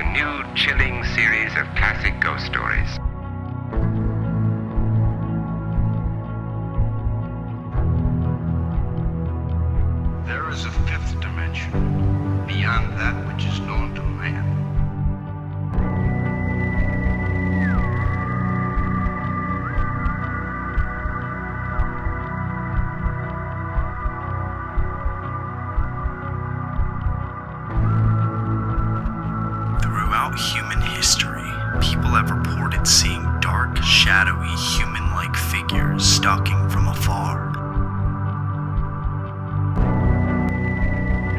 a new, chilling series of classic ghost stories. There is a fifth dimension, beyond that which is known to man. Throughout human history, people have reported seeing dark, shadowy, human-like figures stalking from afar.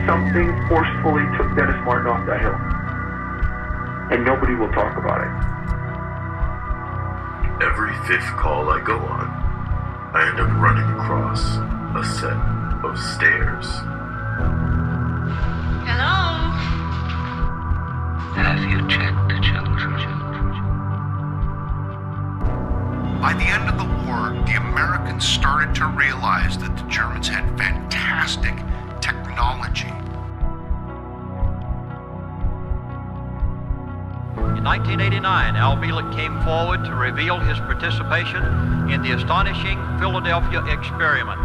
Something forcefully took Dennis Martin off that hill, and nobody will talk about it. Every fifth call I go on, I end up running across a set of stairs. Hello? Have you checked the children? By the end of the war, the Americans started to realize that the Germans had fantastic technology. In 1989, Al Bielek came forward to reveal his participation in the astonishing Philadelphia experiment,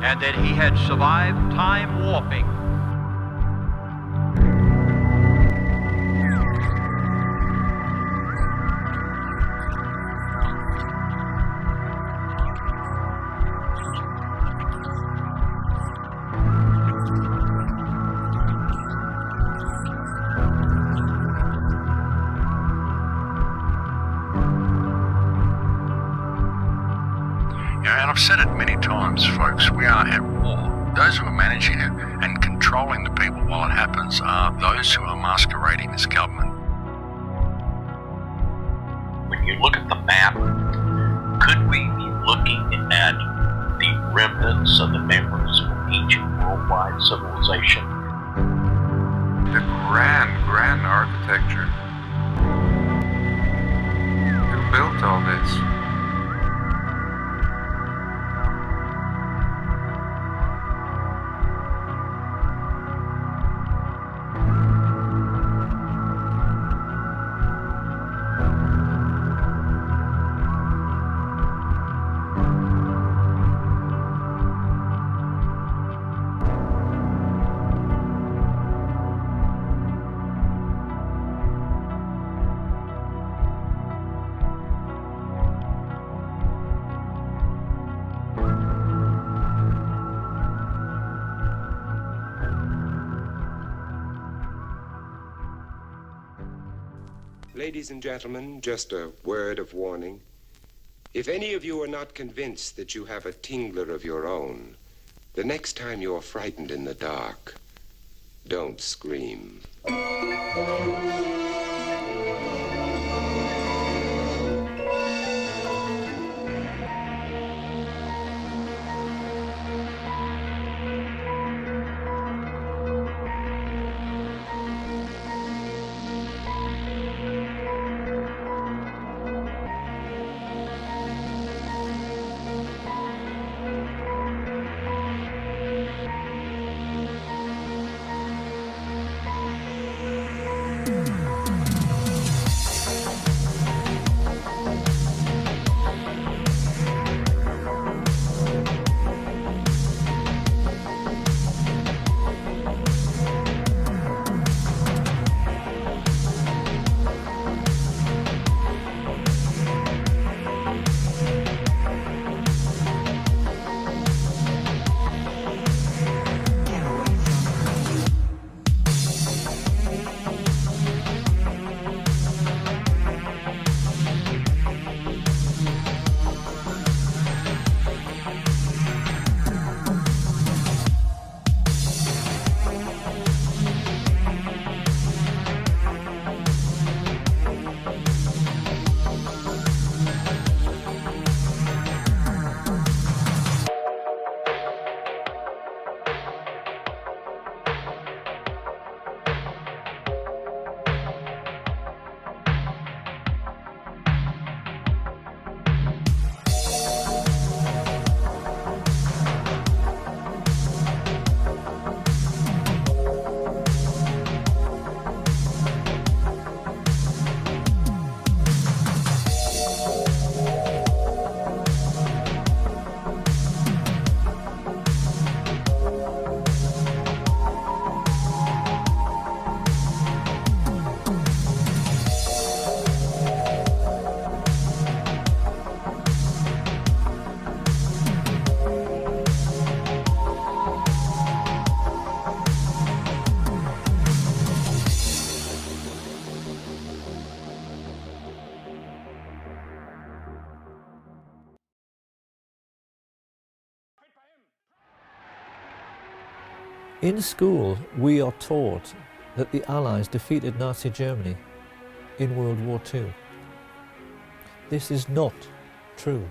and that he had survived time warping. And I've said it many times, folks, we are at war. Those who are managing it and controlling the people while it happens are those who are masquerading as government. When you look at the map, could we be looking at the remnants of the members of ancient worldwide civilization? The grand architecture. Who built all this? Ladies and gentlemen, just a word of warning. If any of you are not convinced that you have a tingler of your own, the next time you're frightened in the dark, don't scream. In school, we are taught that the Allies defeated Nazi Germany in World War II. This is not true.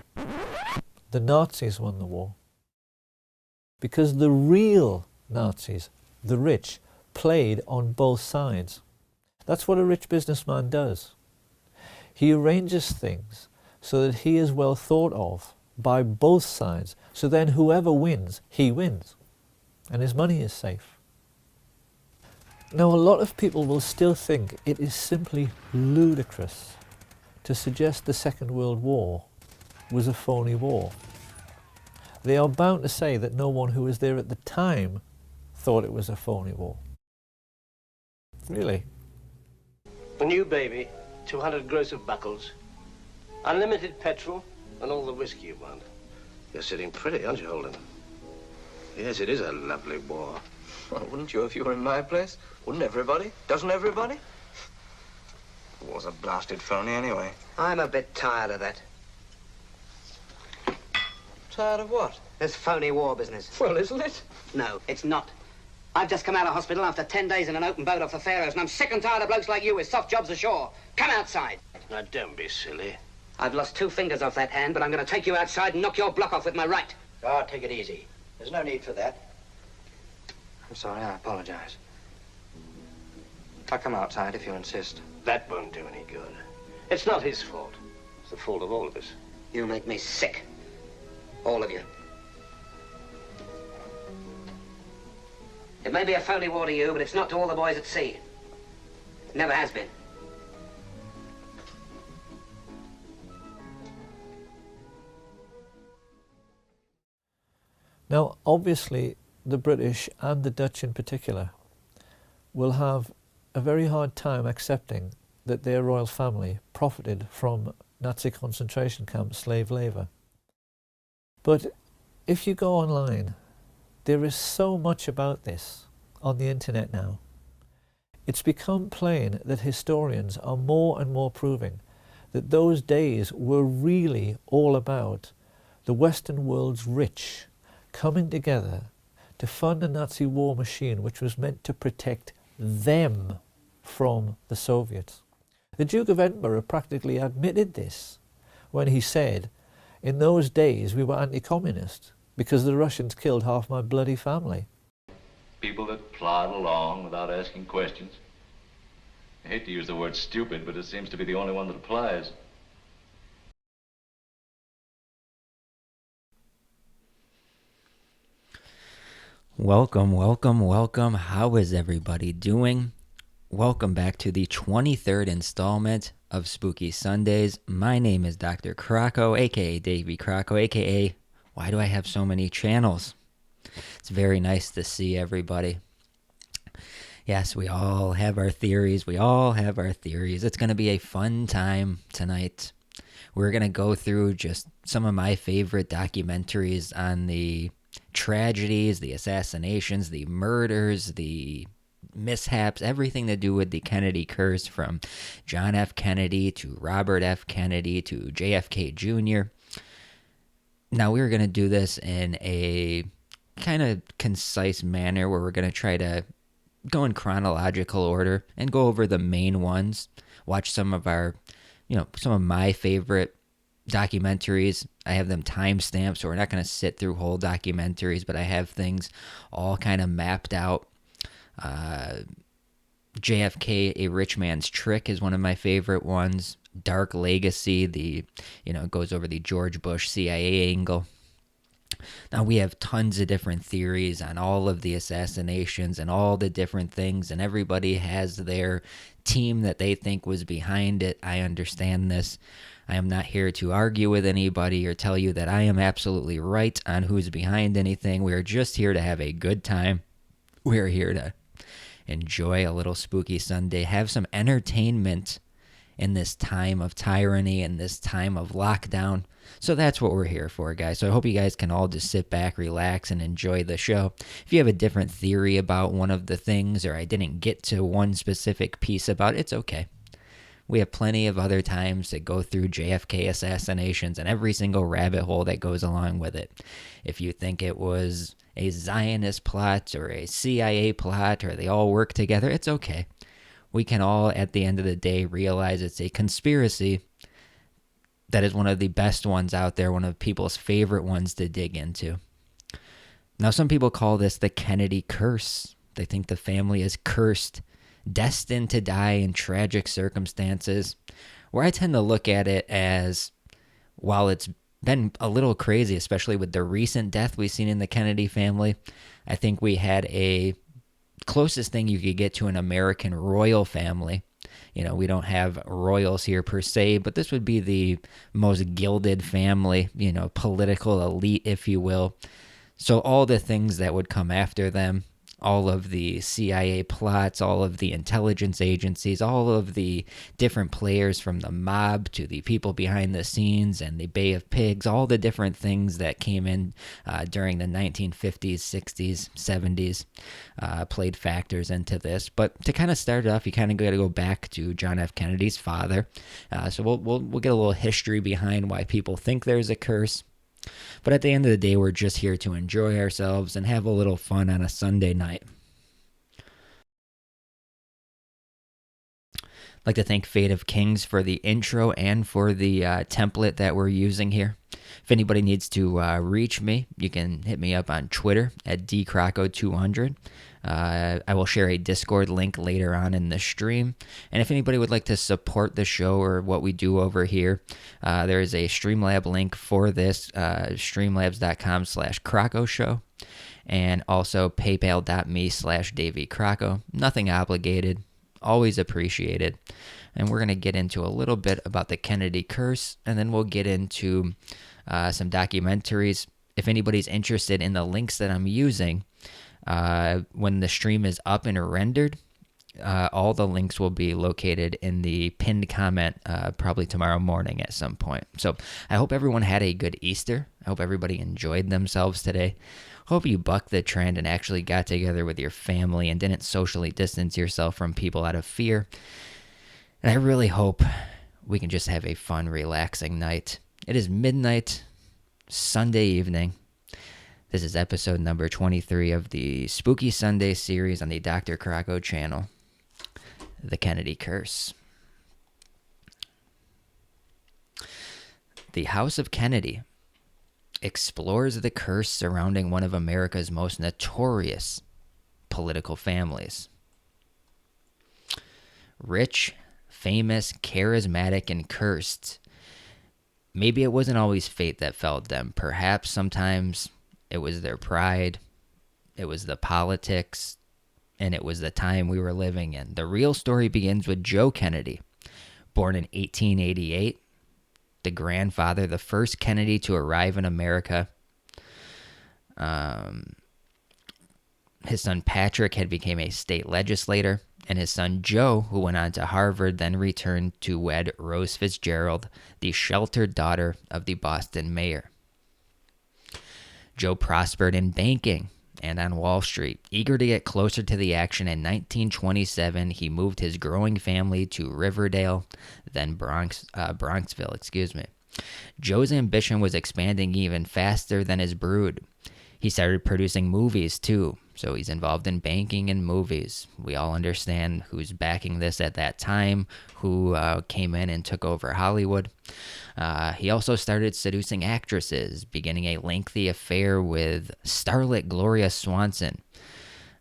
The Nazis won the war. Because the real Nazis, the rich, played on both sides. That's what a rich businessman does. He arranges things so that he is well thought of by both sides. So then whoever wins, he wins. And his money is safe. Now, a lot of people will still think it is simply ludicrous to suggest the Second World War was a phony war. They are bound to say that no one who was there at the time thought it was a phony war. Really? A new baby, 200 gross of buckles, unlimited petrol, and all the whiskey you want. You're sitting pretty, aren't you, Holden? Yes, it is a lovely war. Well, wouldn't you if you were in my place? Wouldn't everybody? Doesn't everybody? War's a blasted phony anyway. I'm a bit tired of that. Tired of what? This phony war business. Well, isn't it? No, it's not. I've just come out of hospital after 10 days in an open boat off the Faroes, and I'm sick and tired of blokes like you with soft jobs ashore. Come outside. Now, don't be silly. I've lost 2 fingers off that hand, but I'm going to take you outside and knock your block off with my right. Oh, take it easy. There's no need for that. I'm sorry, I apologize. I'll come outside if you insist. That won't do any good. It's not his fault. It's the fault of all of us. You make me sick. All of you. It may be a phony war to you, but it's not to all the boys at sea. It never has been. Now, obviously, the British and the Dutch in particular will have a very hard time accepting that their royal family profited from Nazi concentration camp slave labour. But if you go online, there is so much about this on the internet now. It's become plain that historians are more and more proving that those days were really all about the Western world's rich coming together to fund a Nazi war machine which was meant to protect them from the Soviets. The Duke of Edinburgh practically admitted this when he said, "In those days we were anti-communist because the Russians killed half my bloody family." People that plod along without asking questions. I hate to use the word stupid, but it seems to be the only one that applies. Welcome, welcome, welcome. How is everybody doing? Welcome back to the 23rd installment of Spooky Sundays. My name is Dr. Crocko, aka Davey Crocko, aka why do I have so many channels? It's very nice to see everybody. Yes, we all have our theories. It's going to be a fun time tonight. We're going to go through just some of my favorite documentaries on the tragedies, the assassinations, the murders, the mishaps, everything to do with the Kennedy curse, from John F. Kennedy to Robert F. Kennedy to JFK Jr. Now, we're going to do this in a kind of concise manner where we're going to try to go in chronological order and go over the main ones, watch some of my favorite documentaries. I have them timestamped, so we're not going to sit through whole documentaries, but I have things all kind of mapped out. JFK, A Rich Man's Trick is one of my favorite ones. Dark Legacy, it goes over the George Bush CIA angle. Now, we have tons of different theories on all of the assassinations and all the different things, and everybody has their team that they think was behind it. I understand this. I am not here to argue with anybody or tell you that I am absolutely right on who's behind anything. We are just here to have a good time. We're here to enjoy a little Spooky Sunday, have some entertainment in this time of tyranny and this time of lockdown. So that's what we're here for, guys. So I hope you guys can all just sit back, relax, and enjoy the show. If you have a different theory about one of the things, or I didn't get to one specific piece about it, it's okay. We have plenty of other times to go through JFK assassinations and every single rabbit hole that goes along with it. If you think it was a Zionist plot or a CIA plot or they all work together, it's okay. We can all, at the end of the day, realize it's a conspiracy that is one of the best ones out there, one of people's favorite ones to dig into. Now, some people call this the Kennedy curse. They think the family is cursed, destined to die in tragic circumstances, where I tend to look at it as, while it's been a little crazy, especially with the recent death we've seen in the Kennedy family, I think we had a closest thing you could get to an American royal family. You know, we don't have royals here per se, but this would be the most gilded family, you know, political elite, if you will. So all the things that would come after them, all of the CIA plots, all of the intelligence agencies, all of the different players from the mob to the people behind the scenes and the Bay of Pigs, all the different things that came in during the 1950s, 60s, 70s played factors into this. But to kind of start it off, you kind of got to go back to John F. Kennedy's father. So we'll get a little history behind why people think there's a curse. But at the end of the day, we're just here to enjoy ourselves and have a little fun on a Sunday night. I'd like to thank Fate of Kings for the intro and for the template that we're using here. If anybody needs to reach me, you can hit me up on Twitter at dCrocko200. I will share a Discord link later on in the stream. And if anybody would like to support the show or what we do over here, there is a Streamlab link for this, streamlabs.com/Crocko Show, and also paypal.me/Davey Crocko. Nothing obligated, always appreciated. And we're going to get into a little bit about the Kennedy curse, and then we'll get into some documentaries. If anybody's interested in the links that I'm using, when the stream is up and rendered, all the links will be located in the pinned comment probably tomorrow morning at some point. So I hope everyone had a good Easter. I hope everybody enjoyed themselves today. Hope you bucked the trend and actually got together with your family and didn't socially distance yourself from people out of fear. And I really hope we can just have a fun, relaxing night. It is midnight, Sunday evening. This is episode number 23 of the Spooky Sunday series on the Dr. Crocko channel, The Kennedy Curse. The House of Kennedy explores the curse surrounding one of America's most notorious political families. Rich, famous, charismatic, and cursed. Maybe it wasn't always fate that felled them. Perhaps sometimes it was their pride, it was the politics, and it was the time we were living in. The real story begins with Joe Kennedy, born in 1888, the grandfather, the first Kennedy to arrive in America. His son Patrick had become a state legislator, and his son Joe, who went on to Harvard, then returned to wed Rose Fitzgerald, the sheltered daughter of the Boston mayor. Joe prospered in banking and on Wall Street. Eager to get closer to the action, in 1927, he moved his growing family to Riverdale, then Bronxville. Joe's ambition was expanding even faster than his brood. He started producing movies, too. So he's involved in banking and movies. We all understand who's backing this at that time, who came in and took over Hollywood. He also started seducing actresses, beginning a lengthy affair with starlet Gloria Swanson.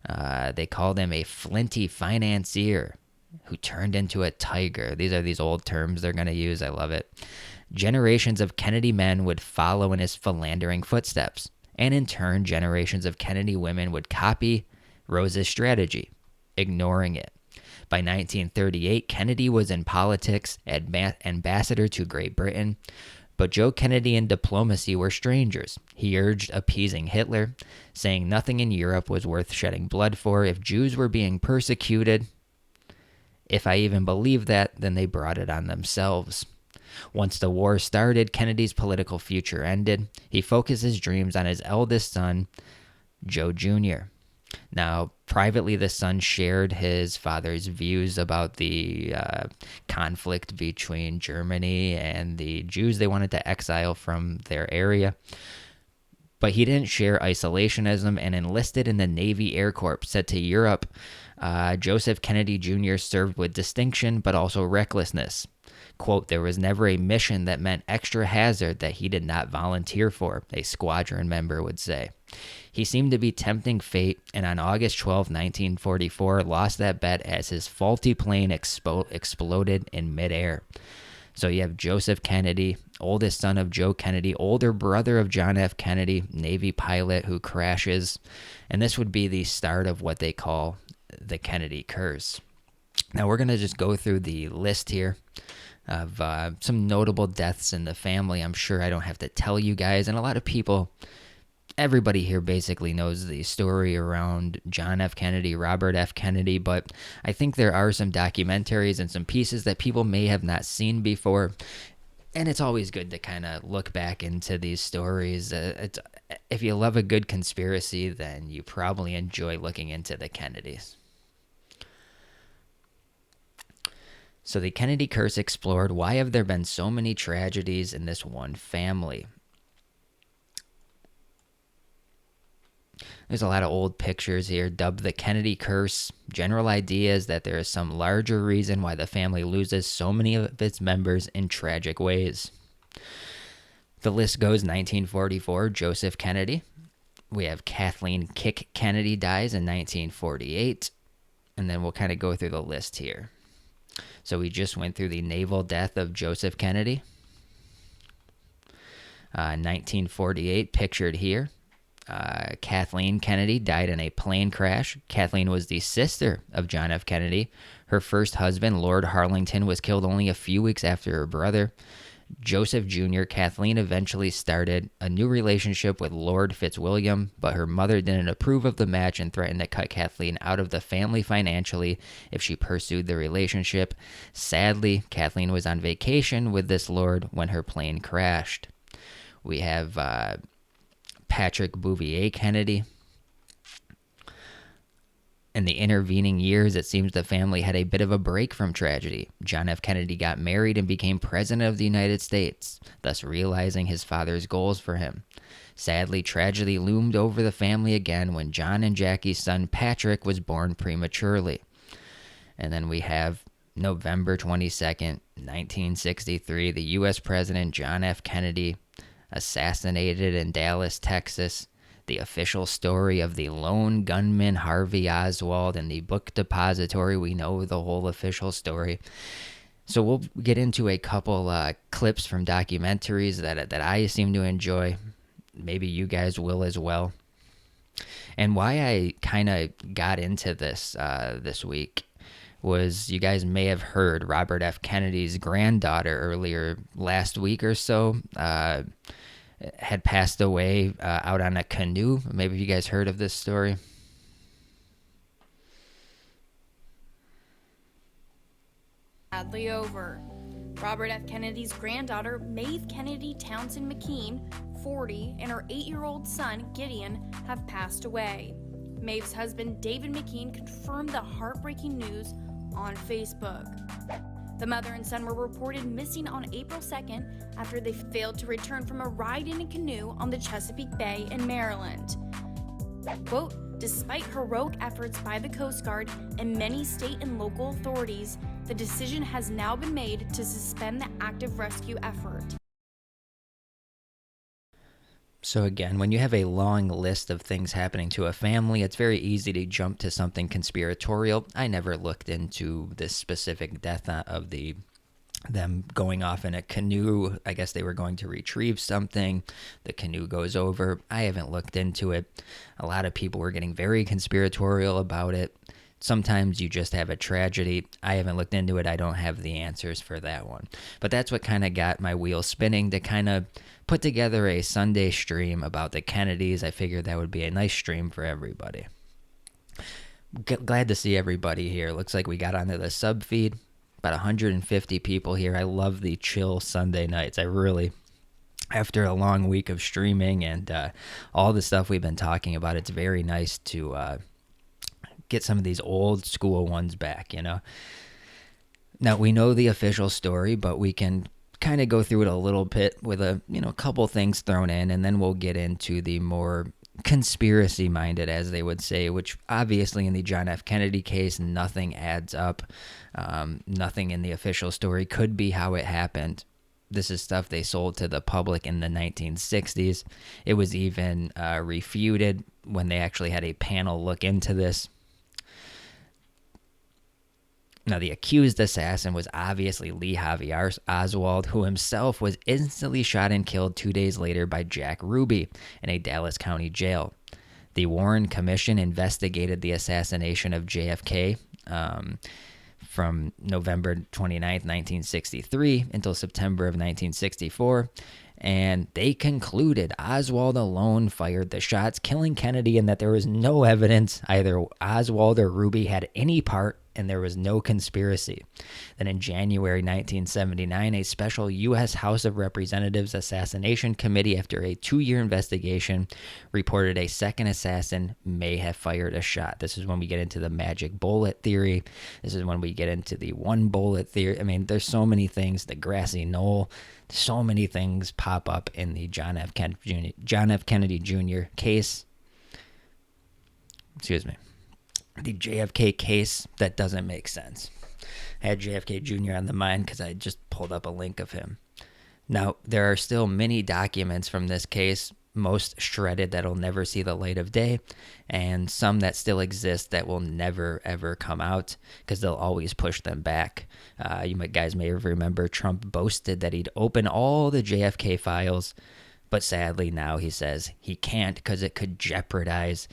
They called him a flinty financier who turned into a tiger. These are these old terms they're going to use. I love it. Generations of Kennedy men would follow in his philandering footsteps. And in turn, generations of Kennedy women would copy Rose's strategy, ignoring it. By 1938, Kennedy was in politics, ambassador to Great Britain, but Joe Kennedy and diplomacy were strangers. He urged appeasing Hitler, saying nothing in Europe was worth shedding blood for if Jews were being persecuted. If I even believed that, then they brought it on themselves. Once the war started, Kennedy's political future ended. He focused his dreams on his eldest son, Joe Jr. Now, privately, the son shared his father's views about the conflict between Germany and the Jews they wanted to exile from their area. But he didn't share isolationism and enlisted in the Navy Air Corps, sent to Europe. Joseph Kennedy Jr. served with distinction, but also recklessness. Quote, there was never a mission that meant extra hazard that he did not volunteer for, a squadron member would say. He seemed to be tempting fate, and on August 12, 1944, lost that bet as his faulty plane exploded in midair. So you have Joseph Kennedy, oldest son of Joe Kennedy, older brother of John F. Kennedy, Navy pilot who crashes. And this would be the start of what they call the Kennedy curse. Now we're going to just go through the list here of some notable deaths in the family. I'm sure I don't have to tell you guys. And a lot of people, everybody here basically knows the story around John F. Kennedy, Robert F. Kennedy, but I think there are some documentaries and some pieces that people may have not seen before, and it's always good to kind of look back into these stories. If you love a good conspiracy, then you probably enjoy looking into the Kennedys. So the Kennedy curse explored, why have there been so many tragedies in this one family? There's a lot of old pictures here, dubbed the Kennedy curse. General idea is that there is some larger reason why the family loses so many of its members in tragic ways. The list goes 1944, Joseph Kennedy. We have Kathleen Kick Kennedy dies in 1948. And then we'll kind of go through the list here. So we just went through the naval death of Joseph Kennedy. 1948, pictured here. Kathleen Kennedy died in a plane crash. Kathleen was the sister of John F. Kennedy. Her first husband, Lord Harlington, was killed only a few weeks after her brother. Joseph Jr., Kathleen eventually started a new relationship with Lord Fitzwilliam, but her mother didn't approve of the match and threatened to cut Kathleen out of the family financially if she pursued the relationship. Sadly, Kathleen was on vacation with this lord when her plane crashed. We have Patrick Bouvier Kennedy. In the intervening years, it seems the family had a bit of a break from tragedy. John F. Kennedy got married and became president of the United States, thus realizing his father's goals for him. Sadly, tragedy loomed over the family again when John and Jackie's son Patrick was born prematurely. And then we have November 22nd, 1963, the U.S. President John F. Kennedy assassinated in Dallas, Texas. The official story of the lone gunman Harvey Oswald. In the book depository, we know the whole official story. So we'll get into a couple clips from documentaries that I seem to enjoy. Maybe you guys will as well. And why I kind of got into this this week was, you guys may have heard Robert F. Kennedy's granddaughter earlier last week or so had passed away out on a canoe. Maybe you guys heard of this story. Sadly over. Robert F. Kennedy's granddaughter, Maeve Kennedy Townsend McKean, 40, and her 8-year-old son, Gideon, have passed away. Maeve's husband, David McKean, confirmed the heartbreaking news on Facebook. The mother and son were reported missing on April 2nd after they failed to return from a ride in a canoe on the Chesapeake Bay in Maryland. Quote, despite heroic efforts by the Coast Guard and many state and local authorities, the decision has now been made to suspend the active rescue effort. So again, when you have a long list of things happening to a family, it's very easy to jump to something conspiratorial. I never looked into this specific death of them going off in a canoe. I guess they were going to retrieve something. The canoe goes over. I haven't looked into it. A lot of people were getting very conspiratorial about it. Sometimes you just have a tragedy. I haven't looked into it. I don't have the answers for that one. But that's what kind of got my wheel spinning to kind of put together a Sunday stream about the Kennedys. I figured that would be a nice stream for everybody. Glad to see everybody here. Looks like we got onto the sub feed. About 150 people here. I love the chill Sunday nights. I really, after a long week of streaming and all the stuff we've been talking about, it's very nice to get some of these old school ones back, you know. Now, we know the official story, but we can kind of go through it a little bit with a, you know, couple things thrown in, and then we'll get into the more conspiracy-minded, as they would say, which obviously in the John F. Kennedy case, nothing adds up. Nothing in the official story could be how it happened. This is stuff they sold to the public in the 1960s. It was even refuted when they actually had a panel look into this. Now, the accused assassin was obviously Lee Harvey Oswald, who himself was instantly shot and killed 2 days later by Jack Ruby in a Dallas County jail. The Warren Commission investigated the assassination of JFK from November 29th, 1963 until September of 1964, and they concluded Oswald alone fired the shots, killing Kennedy, and that there was no evidence either Oswald or Ruby had any part, and there was no conspiracy. Then in January 1979, a special U.S. House of Representatives Assassination Committee, after a 2-year investigation, reported a second assassin may have fired a shot. This is when we get into the magic bullet theory. This is when we get into the one bullet theory. I mean, there's so many things, the grassy knoll, so many things pop up in the John F. Kennedy Jr. case. Excuse me. The JFK case that doesn't make sense. I had JFK Jr. on the mind because I just pulled up a link of him. Now, there are still many documents from this case, most shredded that'll never see the light of day, and some that still exist that will never, ever come out because they'll always push them back. You guys may remember Trump boasted that he'd open all the JFK files, but sadly now he says he can't because it could jeopardize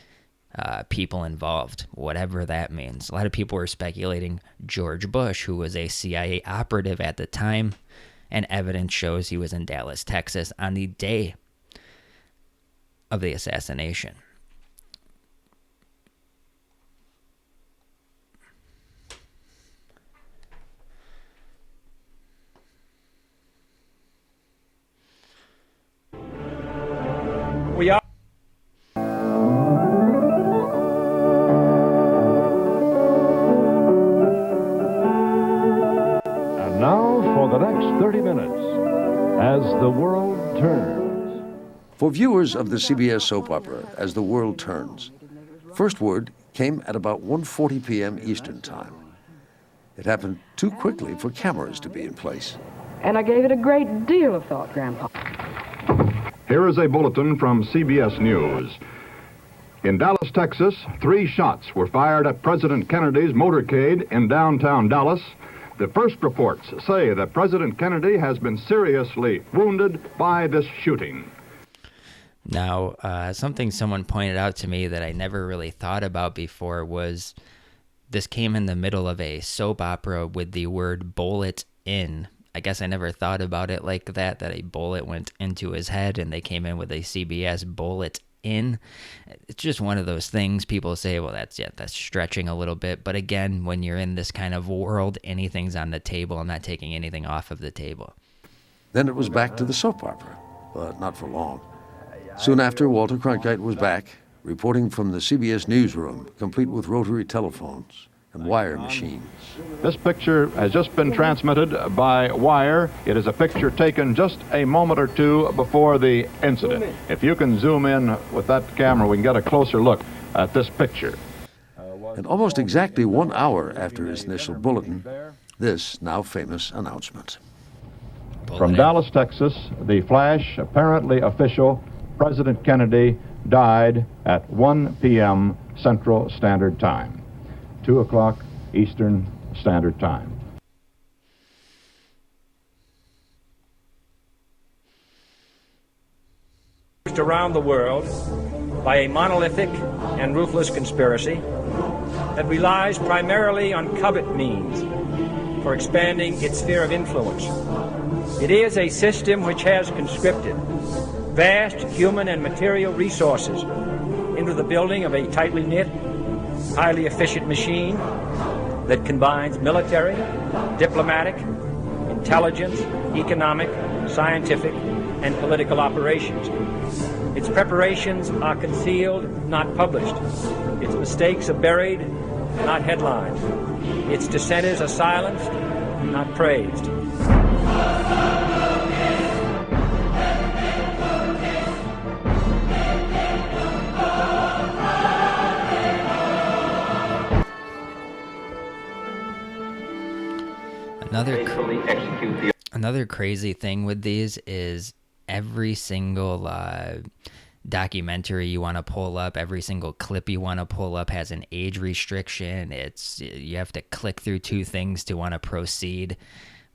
people involved, whatever that means. A lot of people were speculating George Bush, who was a CIA operative at the time, and evidence shows he was in Dallas, Texas on the day of the assassination. We are now for the next 30 minutes, As the World Turns. For viewers of the CBS soap opera, As the World Turns, first word came at about 1:40 p.m. Eastern Time. It happened too quickly for cameras to be in place. And I gave it a great deal of thought, Grandpa. Here is a bulletin from CBS News. In Dallas, Texas, 3 shots were fired at President Kennedy's motorcade in downtown Dallas. The first reports say that President Kennedy has been seriously wounded by this shooting. Now, something someone pointed out to me that I never really thought about before was this came in the middle of a soap opera with the word bullet in. I guess I never thought about it like that a bullet went into his head and they came in with a CBS bullet in. It's just one of those things people say, well, that's stretching a little bit. But again, when you're in this kind of world, anything's on the table. I'm not taking anything off of the table. Then it was back to the soap opera, but not for long. Soon after, Walter Cronkite was back, reporting from the CBS newsroom, complete with rotary telephones and wire machines. This picture has just been transmitted by wire. It is a picture taken just a moment or two before the incident. If you can zoom in with that camera, we can get a closer look at this picture. And almost exactly 1 hour after his initial bulletin, this now famous announcement. From Dallas, Texas, the flash, apparently official, President Kennedy died at 1 p.m. Central Standard Time, 2 o'clock Eastern Standard Time. Around the world by a monolithic and ruthless conspiracy that relies primarily on covert means for expanding its sphere of influence. It is a system which has conscripted vast human and material resources into the building of a tightly knit, highly efficient machine that combines military, diplomatic, intelligence, economic, scientific, and political operations. Its preparations are concealed, not published. Its mistakes are buried, not headlines. Its dissenters are silenced, not praised. Another crazy thing with these is every single documentary you want to pull up, every single clip you want to pull up has an age restriction. You have to click through 2 things to want to proceed.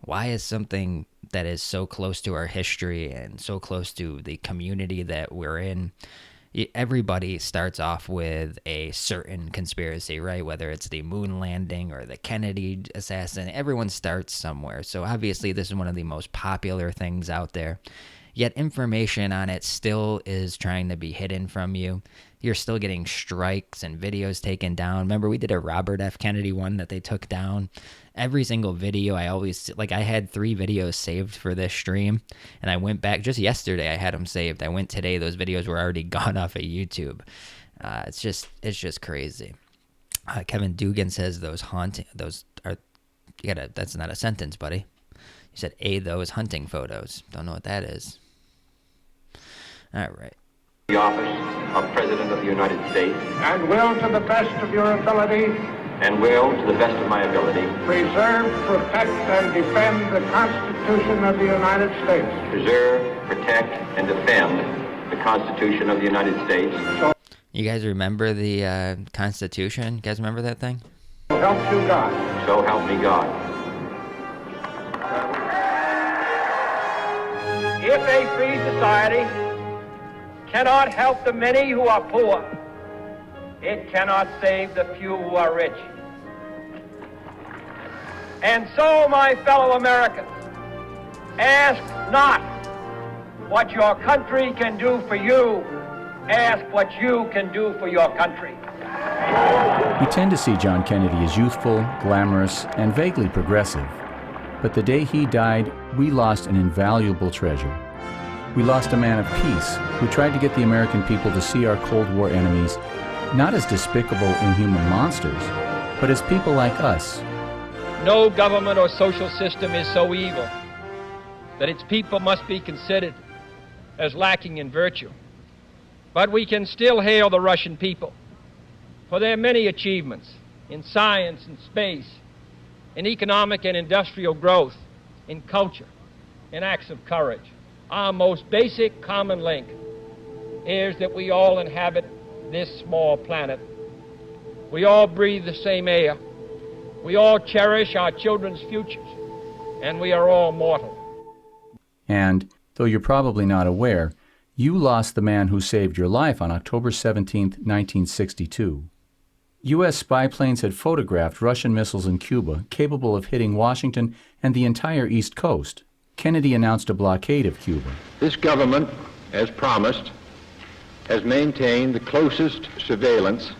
Why is something that is so close to our history and so close to the community that we're in? Everybody starts off with a certain conspiracy, right? Whether it's the moon landing or the Kennedy assassin, everyone starts somewhere. So obviously this is one of the most popular things out there. Yet information on it still is trying to be hidden from you. You're still getting strikes and videos taken down. Remember, we did a Robert F. Kennedy one that they took down. Every single video, I had 3 videos saved for this stream, and I went back just yesterday. I had them saved. I went today. Those videos were already gone off of YouTube. It's just crazy. Kevin Dugan says that's not a sentence, buddy. You said those hunting photos. Don't know what that is. All right. The office of President of the United States. And will, to the best of your ability. And will, to the best of my ability. Preserve, protect, and defend the Constitution of the United States. Preserve, protect, and defend the Constitution of the United States. You guys remember the Constitution? You guys remember that thing? So help you God. So help me God. If a free society cannot help the many who are poor, it cannot save the few who are rich. And so, my fellow Americans, ask not what your country can do for you, ask what you can do for your country. We tend to see John Kennedy as youthful, glamorous, and vaguely progressive. But the day he died, we lost an invaluable treasure. We lost a man of peace who tried to get the American people to see our Cold War enemies not as despicable, inhuman monsters, but as people like us. No government or social system is so evil that its people must be considered as lacking in virtue. But we can still hail the Russian people for their many achievements in science and space, in economic and industrial growth, in culture, in acts of courage. Our most basic common link is that we all inhabit this small planet. We all breathe the same air. We all cherish our children's futures, and we are all mortal. And, though you're probably not aware, you lost the man who saved your life on October 17, 1962. U.S. spy planes had photographed Russian missiles in Cuba capable of hitting Washington and the entire East Coast. Kennedy announced a blockade of Cuba. This government, as promised, has maintained the closest surveillance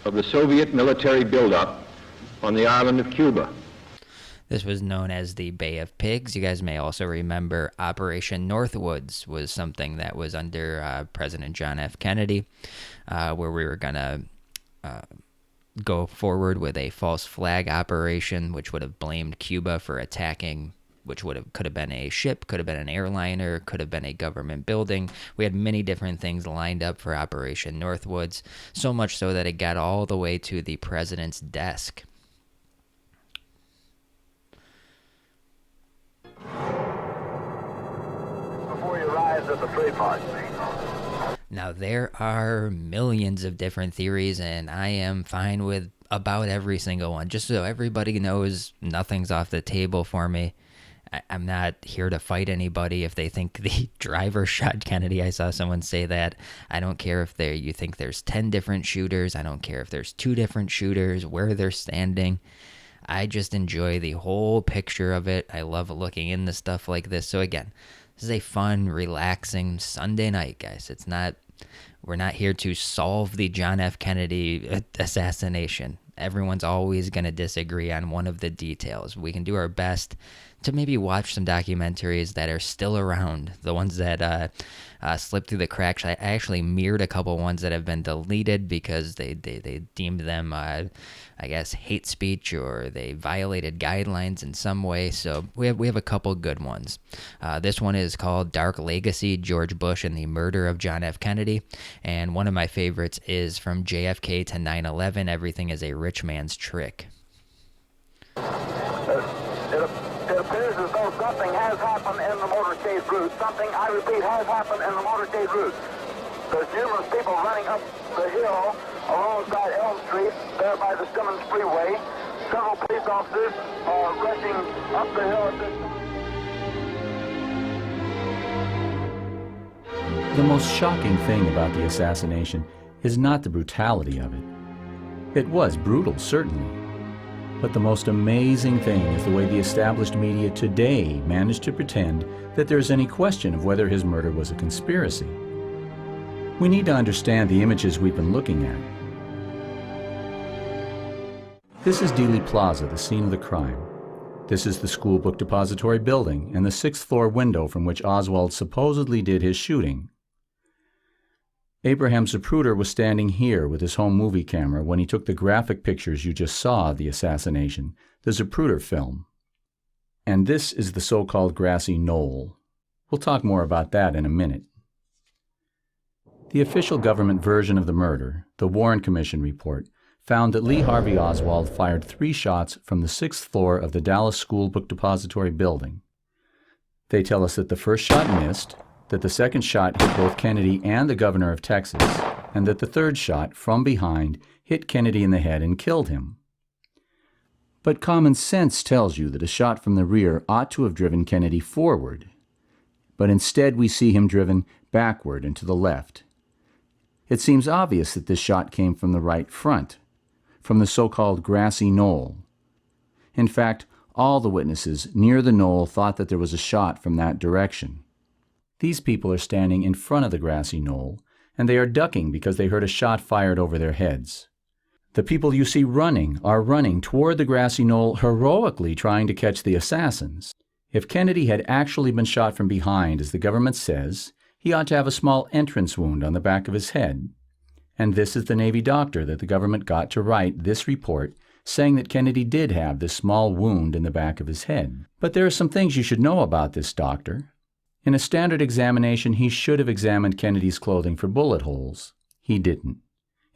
of the Soviet military buildup on the island of Cuba. This was known as the Bay of Pigs. You guys may also remember Operation Northwoods was something that was under President John F. Kennedy, where we were going to go forward with a false flag operation, which would have blamed Cuba for attacking, which could have been a ship, could have been an airliner, could have been a government building. We had many different things lined up for Operation Northwoods, so much so that it got all the way to the president's desk. Before you rise at the trademark. Now, there are millions of different theories, and I am fine with about every single one. Just so everybody knows, nothing's off the table for me. I'm not here to fight anybody if they think the driver shot Kennedy. I saw someone say that. I don't care if you think there's 10 different shooters. I don't care if there's 2 different shooters, where they're standing. I just enjoy the whole picture of it. I love looking into stuff like this. So again, this is a fun, relaxing Sunday night, guys. We're not here to solve the John F. Kennedy assassination. Everyone's always going to disagree on one of the details. We can do our best to maybe watch some documentaries that are still around, the ones that slipped through the cracks. I actually mirrored a couple ones that have been deleted because they deemed them, I guess, hate speech, or they violated guidelines in some way. So we have a couple good ones. This one is called Dark Legacy, George Bush and the Murder of John F. Kennedy. And one of my favorites is From JFK to 9/11, Everything is a Rich Man's Trick. It appears as though something has happened in the motorcade route. Something, I repeat, has happened in the motorcade route. There's numerous people running up the hill alongside Elm Street, there by the Simmons Freeway. Several police officers are rushing up the hill at this time. The most shocking thing about the assassination is not the brutality of it. It was brutal, certainly. But the most amazing thing is the way the established media today managed to pretend that there's any question of whether his murder was a conspiracy. We need to understand the images we've been looking at. This is Dealey Plaza, the scene of the crime. This is the school book depository building and the 6th floor window from which Oswald supposedly did his shooting. Abraham Zapruder was standing here with his home movie camera when he took the graphic pictures you just saw of the assassination, the Zapruder film. And this is the so-called grassy knoll. We'll talk more about that in a minute. The official government version of the murder, the Warren Commission report, found that Lee Harvey Oswald fired 3 shots from the 6th floor of the Dallas School Book Depository building. They tell us that the first shot missed, that the second shot hit both Kennedy and the governor of Texas, and that the third shot, from behind, hit Kennedy in the head and killed him. But common sense tells you that a shot from the rear ought to have driven Kennedy forward. But instead we see him driven backward and to the left. It seems obvious that this shot came from the right front, from the so-called grassy knoll. In fact, all the witnesses near the knoll thought that there was a shot from that direction. These people are standing in front of the grassy knoll, and they are ducking because they heard a shot fired over their heads. The people you see running are running toward the grassy knoll, heroically trying to catch the assassins. If Kennedy had actually been shot from behind, as the government says, he ought to have a small entrance wound on the back of his head. And this is the Navy doctor that the government got to write this report, saying that Kennedy did have this small wound in the back of his head. But there are some things you should know about this doctor. In a standard examination, he should have examined Kennedy's clothing for bullet holes. He didn't.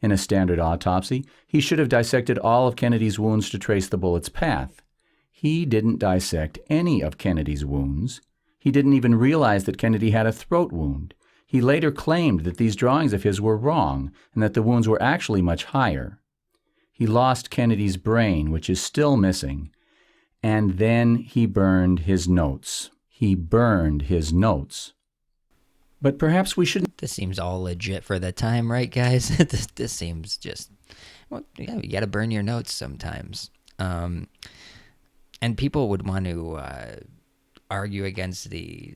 In a standard autopsy, he should have dissected all of Kennedy's wounds to trace the bullet's path. He didn't dissect any of Kennedy's wounds. He didn't even realize that Kennedy had a throat wound. He later claimed that these drawings of his were wrong and that the wounds were actually much higher. He lost Kennedy's brain, which is still missing, and then he burned his notes. He burned his notes. But perhaps we shouldn't... This seems all legit for the time, right, guys? this seems just... Well, yeah, you gotta burn your notes sometimes. And people would want to argue against the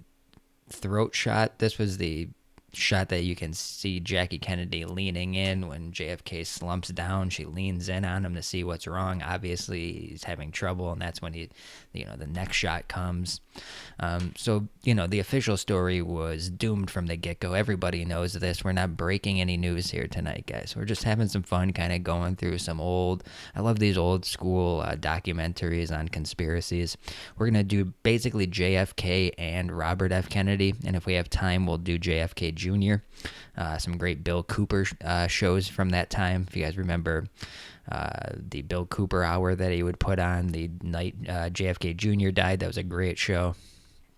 throat shot. This was the shot that you can see Jackie Kennedy leaning in when JFK slumps down. She leans in on him to see what's wrong. Obviously, he's having trouble, and that's when the next shot comes. So, the official story was doomed from the get-go. Everybody knows this. We're not breaking any news here tonight, guys. We're just having some fun, kind of going through some I love these old school documentaries on conspiracies. We're going to do basically JFK and Robert F. Kennedy, and if we have time, we'll do JFK Jr. Some great Bill Cooper shows from that time. If you guys remember the Bill Cooper hour that he would put on the night JFK Jr. died, that was a great show.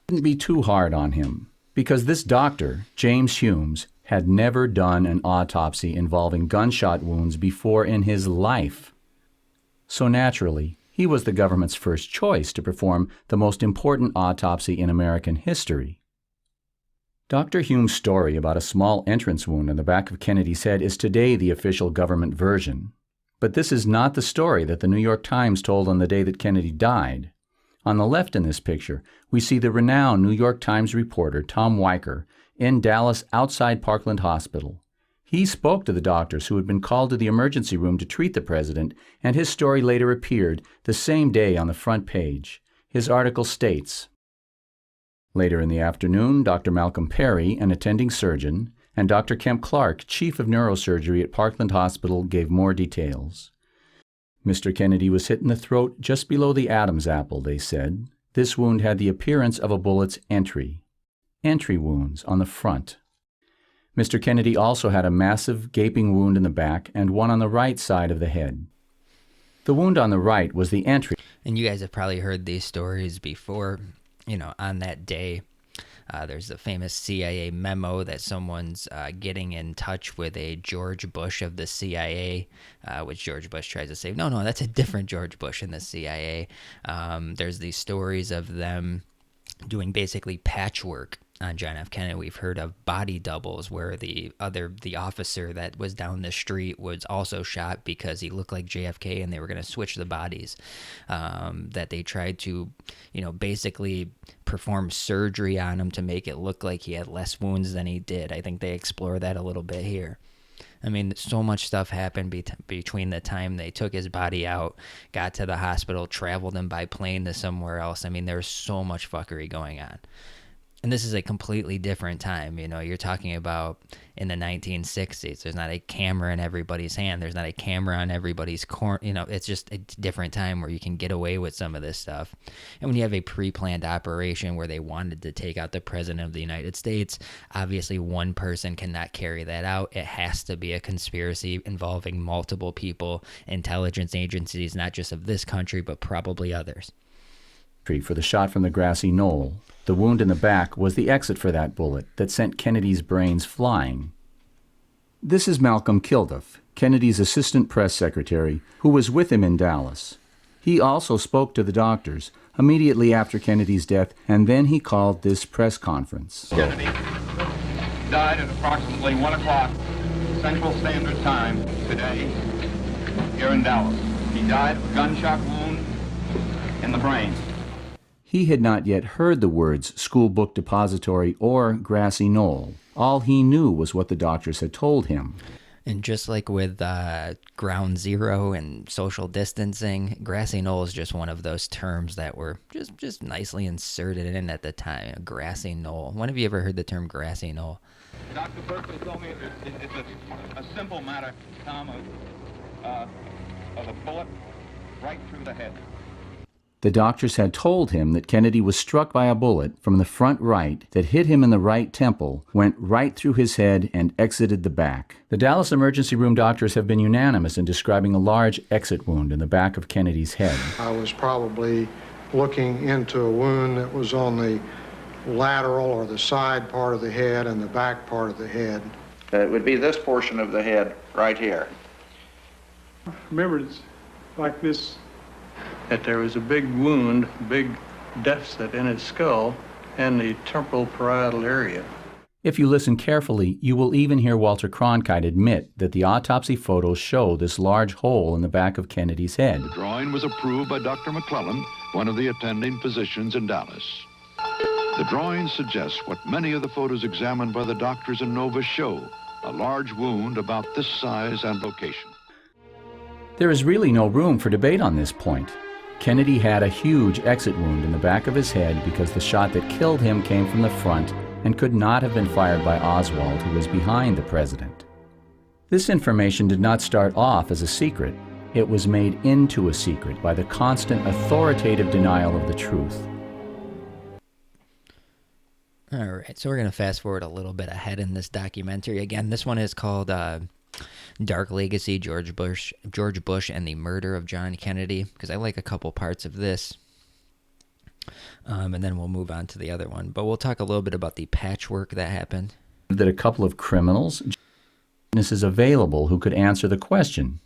Wouldn't be too hard on him, because this doctor, James Humes, had never done an autopsy involving gunshot wounds before in his life. So naturally, he was the government's first choice to perform the most important autopsy in American history. Dr. Hume's story about a small entrance wound on the back of Kennedy's head is today the official government version. But this is not the story that the New York Times told on the day that Kennedy died. On the left in this picture, we see the renowned New York Times reporter Tom Weicker in Dallas outside Parkland Hospital. He spoke to the doctors who had been called to the emergency room to treat the president, and his story later appeared the same day on the front page. His article states, later in the afternoon, Dr. Malcolm Perry, an attending surgeon, and Dr. Kemp Clark, chief of neurosurgery at Parkland Hospital, gave more details. Mr. Kennedy was hit in the throat just below the Adam's apple, they said. This wound had the appearance of a bullet's entry wounds on the front. Mr. Kennedy also had a massive gaping wound in the back and one on the right side of the head. The wound on the right was the entry. And you guys have probably heard these stories before. You know, on that day, there's the famous CIA memo that someone's getting in touch with a George Bush of the CIA, which George Bush tries to say, no, that's a different George Bush in the CIA. There's these stories of them doing basically patchwork on John F. Kennedy. We've heard of body doubles where the officer that was down the street was also shot because he looked like JFK and they were going to switch the bodies. That they tried to, basically perform surgery on him to make it look like he had less wounds than he did. I think they explore that a little bit here. I mean, so much stuff happened between the time they took his body out, got to the hospital, traveled him by plane to somewhere else. I mean, there's so much fuckery going on. And this is a completely different time. You're talking about in the 1960s. There's not a camera in everybody's hand. There's not a camera on everybody's corner. It's just a different time where you can get away with some of this stuff. And when you have a pre-planned operation where they wanted to take out the President of the United States, obviously one person cannot carry that out. It has to be a conspiracy involving multiple people, intelligence agencies, not just of this country, but probably others. For the shot from the grassy knoll, the wound in the back was the exit for that bullet that sent Kennedy's brains flying. This is Malcolm Kilduff, Kennedy's assistant press secretary, who was with him in Dallas. He also spoke to the doctors immediately after Kennedy's death, and then he called this press conference. Kennedy died at approximately 1 o'clock Central Standard Time today here in Dallas. He died of a gunshot wound in the brain. He had not yet heard the words school book depository or grassy knoll. All he knew was what the doctors had told him. And just like with ground zero and social distancing, grassy knoll is just one of those terms that were just nicely inserted in at the time. Grassy knoll. When have you ever heard the term grassy knoll? Dr. Berkeley told me it's a simple matter, Tom, of a bullet right through the head. The doctors had told him that Kennedy was struck by a bullet from the front right that hit him in the right temple, went right through his head, and exited the back. The Dallas emergency room doctors have been unanimous in describing a large exit wound in the back of Kennedy's head. I was probably looking into a wound that was on the lateral or the side part of the head and the back part of the head. It would be this portion of the head right here. Remember, it's like this, that there was a big wound, big deficit in his skull and the temporal parietal area. If you listen carefully, you will even hear Walter Cronkite admit that the autopsy photos show this large hole in the back of Kennedy's head. The drawing was approved by Dr. McClellan, one of the attending physicians in Dallas. The drawing suggests what many of the photos examined by the doctors in Nova show, a large wound about this size and location. There is really no room for debate on this point. Kennedy had a huge exit wound in the back of his head because the shot that killed him came from the front and could not have been fired by Oswald, who was behind the president. This information did not start off as a secret. It was made into a secret by the constant authoritative denial of the truth. All right, so we're going to fast forward a little bit ahead in this documentary. Again, this one is called Dark Legacy, George Bush and the Murder of John Kennedy, because I like a couple parts of this. And then we'll move on to the other one. But we'll talk a little bit about the patchwork that happened. That a couple of criminals, witnesses available who could answer the question.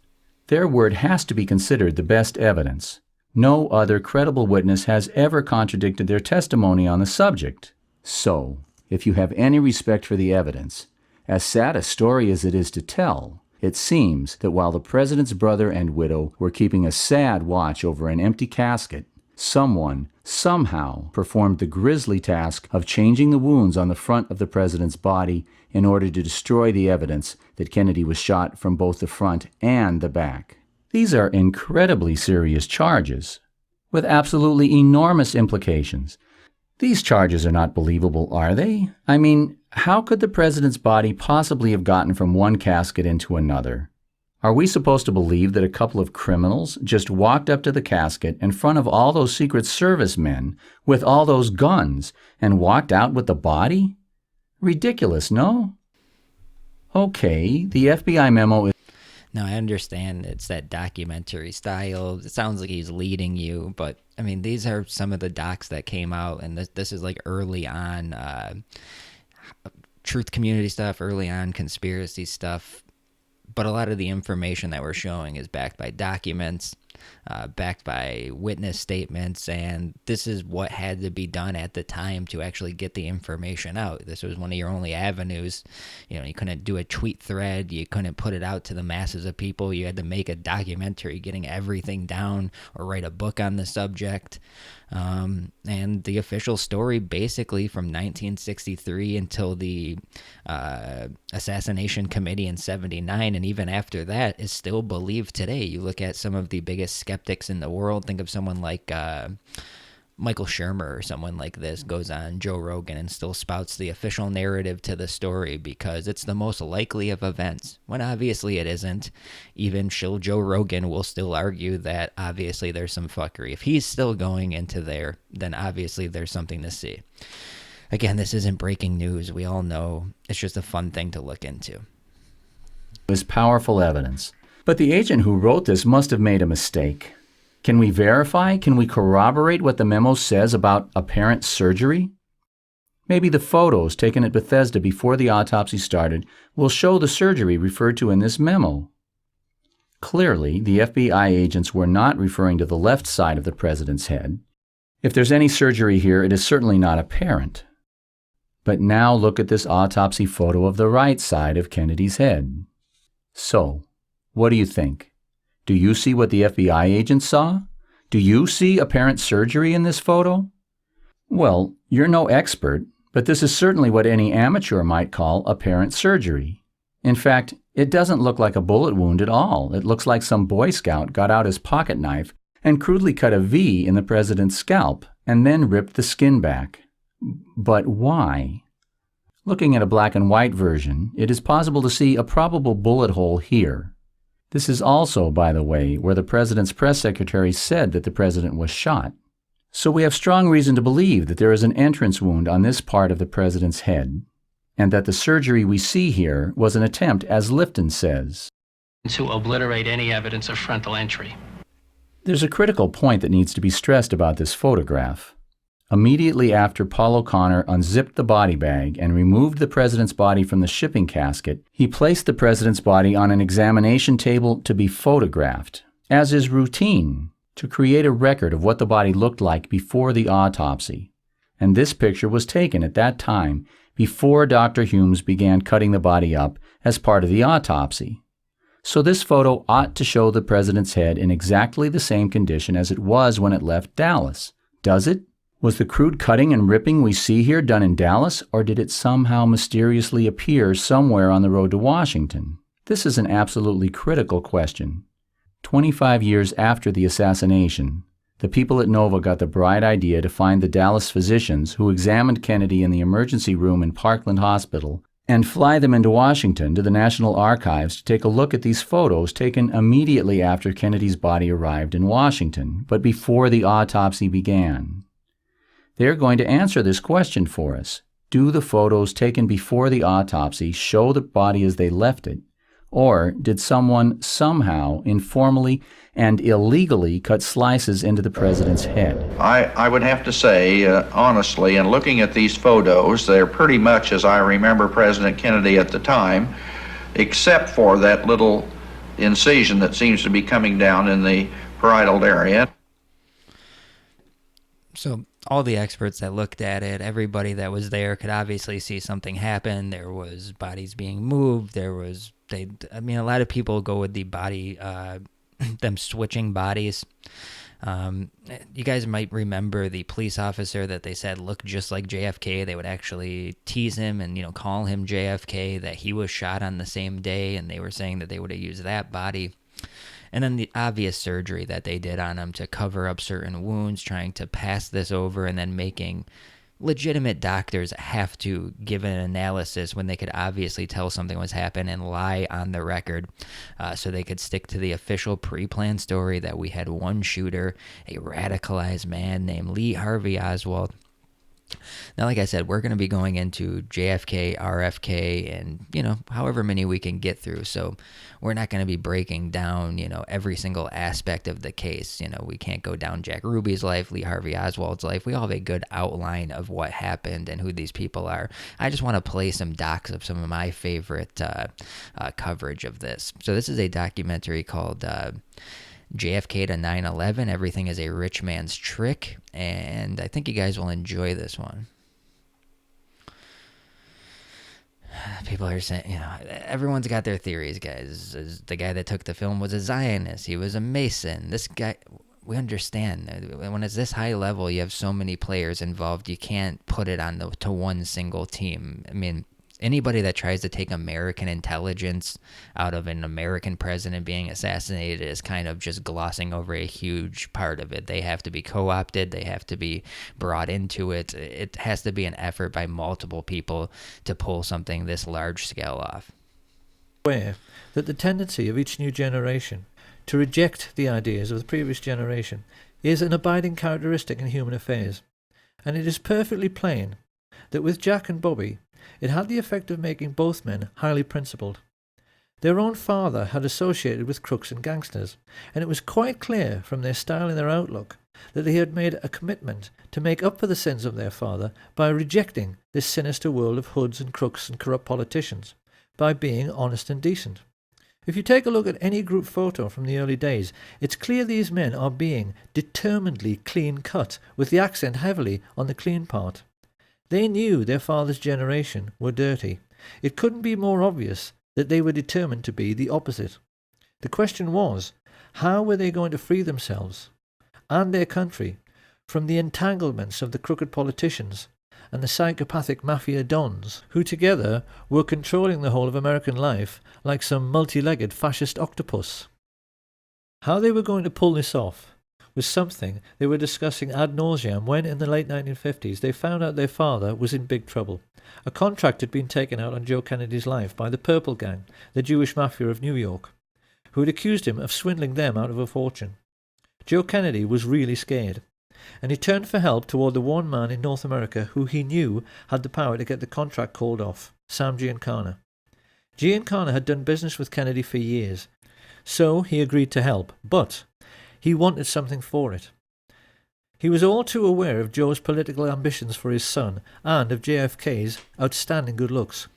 Their word has to be considered the best evidence. No other credible witness has ever contradicted their testimony on the subject. So, if you have any respect for the evidence, as sad a story as it is to tell, it seems that while the president's brother and widow were keeping a sad watch over an empty casket, someone, somehow, performed the grisly task of changing the wounds on the front of the president's body in order to destroy the evidence that Kennedy was shot from both the front and the back. These are incredibly serious charges. with absolutely enormous implications. These charges are not believable, are they? I mean, how could the president's body possibly have gotten from one casket into another? Are we supposed to believe that a couple of criminals just walked up to the casket in front of all those Secret Service men with all those guns and walked out with the body? Ridiculous, no? Okay, the FBI memo is... Now, I understand it's that documentary style. It sounds like he's leading you, but, I mean, these are some of the docs that came out, and this is like early on truth community stuff, early on conspiracy stuff. But a lot of the information that we're showing is backed by documents, backed by witness statements, and this is what had to be done at the time to actually get the information out. This was one of your only avenues. You know, you couldn't do a tweet thread. You couldn't put it out to the masses of people. You had to make a documentary getting everything down or write a book on the subject. And the official story basically from 1963 until the assassination committee in 79, and even after that, is still believed today. You look at some of the biggest skeptics in the world, think of someone like Michael Shermer or someone like this goes on Joe Rogan and still spouts the official narrative to the story because it's the most likely of events, when obviously it isn't. Even shill Joe Rogan will still argue that obviously there's some fuckery. If he's still going into there, then obviously there's something to see. Again, this isn't breaking news. We all know. It's just a fun thing to look into. Is powerful evidence. But the agent who wrote this must have made a mistake. Can we verify? Can we corroborate what the memo says about apparent surgery? Maybe the photos taken at Bethesda before the autopsy started will show the surgery referred to in this memo. Clearly, the FBI agents were not referring to the left side of the president's head. If there's any surgery here, it is certainly not apparent. But now look at this autopsy photo of the right side of Kennedy's head. So, what do you think? Do you see what the FBI agents saw? Do you see apparent surgery in this photo? Well, you're no expert, but this is certainly what any amateur might call apparent surgery. In fact, it doesn't look like a bullet wound at all. It looks like some Boy Scout got out his pocket knife and crudely cut a V in the president's scalp and then ripped the skin back. But why? Looking at a black and white version, it is possible to see a probable bullet hole here. This is also, by the way, where the president's press secretary said that the president was shot. So we have strong reason to believe that there is an entrance wound on this part of the president's head, and that the surgery we see here was an attempt, as Lifton says, to obliterate any evidence of frontal entry. There's a critical point that needs to be stressed about this photograph. Immediately after Paul O'Connor unzipped the body bag and removed the president's body from the shipping casket, he placed the president's body on an examination table to be photographed, as is routine, to create a record of what the body looked like before the autopsy. And this picture was taken at that time, before Dr. Humes began cutting the body up as part of the autopsy. So this photo ought to show the president's head in exactly the same condition as it was when it left Dallas. Does it? Was the crude cutting and ripping we see here done in Dallas, or did it somehow mysteriously appear somewhere on the road to Washington? This is an absolutely critical question. 25 years after the assassination, the people at Nova got the bright idea to find the Dallas physicians who examined Kennedy in the emergency room in Parkland Hospital and fly them into Washington to the National Archives to take a look at these photos taken immediately after Kennedy's body arrived in Washington, but before the autopsy began. They're going to answer this question for us. Do the photos taken before the autopsy show the body as they left it? Or did someone somehow, informally and illegally cut slices into the president's head? I would have to say, honestly, in looking at these photos, they're pretty much as I remember President Kennedy at the time, except for that little incision that seems to be coming down in the parietal area. So all the experts that looked at it, everybody that was there could obviously see something happen. There was bodies being moved. A lot of people go with the body, them switching bodies. You guys might remember the police officer that they said looked just like JFK. They would actually tease him and, call him JFK, that he was shot on the same day, and they were saying that they would have used that body. And then the obvious surgery that they did on him to cover up certain wounds, trying to pass this over, and then making legitimate doctors have to give an analysis when they could obviously tell something was happening and lie on the record, so they could stick to the official pre-planned story that we had one shooter, a radicalized man named Lee Harvey Oswald. Now, like I said, we're going to be going into JFK, RFK, and, however many we can get through. So we're not going to be breaking down, every single aspect of the case. We can't go down Jack Ruby's life, Lee Harvey Oswald's life. We all have a good outline of what happened and who these people are. I just want to play some docs of some of my favorite coverage of this. So this is a documentary called JFK to 9/11, Everything is a Rich Man's Trick, and I think you guys will enjoy this one. People are saying, everyone's got their theories, guys. The guy that took the film was a Zionist. He was a Mason. This guy, we understand. When it's this high level, you have so many players involved, you can't put it on to one single team. I mean, anybody that tries to take American intelligence out of an American president being assassinated is kind of just glossing over a huge part of it. They have to be co-opted. They have to be brought into it. It has to be an effort by multiple people to pull something this large scale off. Aware that the tendency of each new generation to reject the ideas of the previous generation is an abiding characteristic in human affairs, and it is perfectly plain that with Jack and Bobby, it had the effect of making both men highly principled. Their own father had associated with crooks and gangsters, and it was quite clear from their style and their outlook that they had made a commitment to make up for the sins of their father by rejecting this sinister world of hoods and crooks and corrupt politicians, by being honest and decent. If you take a look at any group photo from the early days, it's clear these men are being determinedly clean-cut, with the accent heavily on the clean part. They knew their father's generation were dirty. It couldn't be more obvious that they were determined to be the opposite. The question was, how were they going to free themselves and their country from the entanglements of the crooked politicians and the psychopathic mafia dons, who together were controlling the whole of American life like some multi-legged fascist octopus? How they were going to pull this off was something they were discussing ad nauseam when, in the late 1950s, they found out their father was in big trouble. A contract had been taken out on Joe Kennedy's life by the Purple Gang, the Jewish mafia of New York, who had accused him of swindling them out of a fortune. Joe Kennedy was really scared, and he turned for help toward the one man in North America who he knew had the power to get the contract called off, Sam Giancana. Giancana had done business with Kennedy for years, so he agreed to help, but he wanted something for it. He was all too aware of Joe's political ambitions for his son and of JFK's outstanding good looks.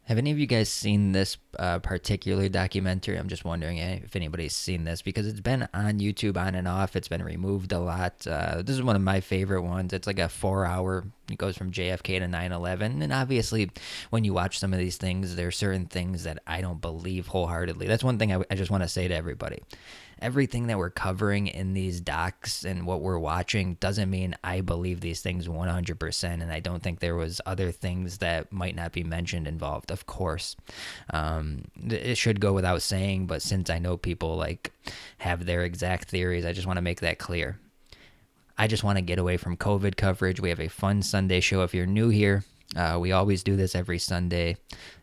Have any of you guys seen this particular documentary? I'm just wondering if anybody's seen this, because it's been on YouTube on and off. It's been removed a lot. This is one of my favorite ones. It's like a 4-hour. It goes from JFK to 9/11. And obviously, when you watch some of these things, there are certain things that I don't believe wholeheartedly. That's one thing I just want to say to everybody. Everything that we're covering in these docs and what we're watching doesn't mean I believe these things 100%, and I don't think there was other things that might not be mentioned involved, of course. It should go without saying, but since I know people have their exact theories, I just want to make that clear. I just want to get away from COVID coverage. We have a fun Sunday show if you're new here. We always do this every Sunday.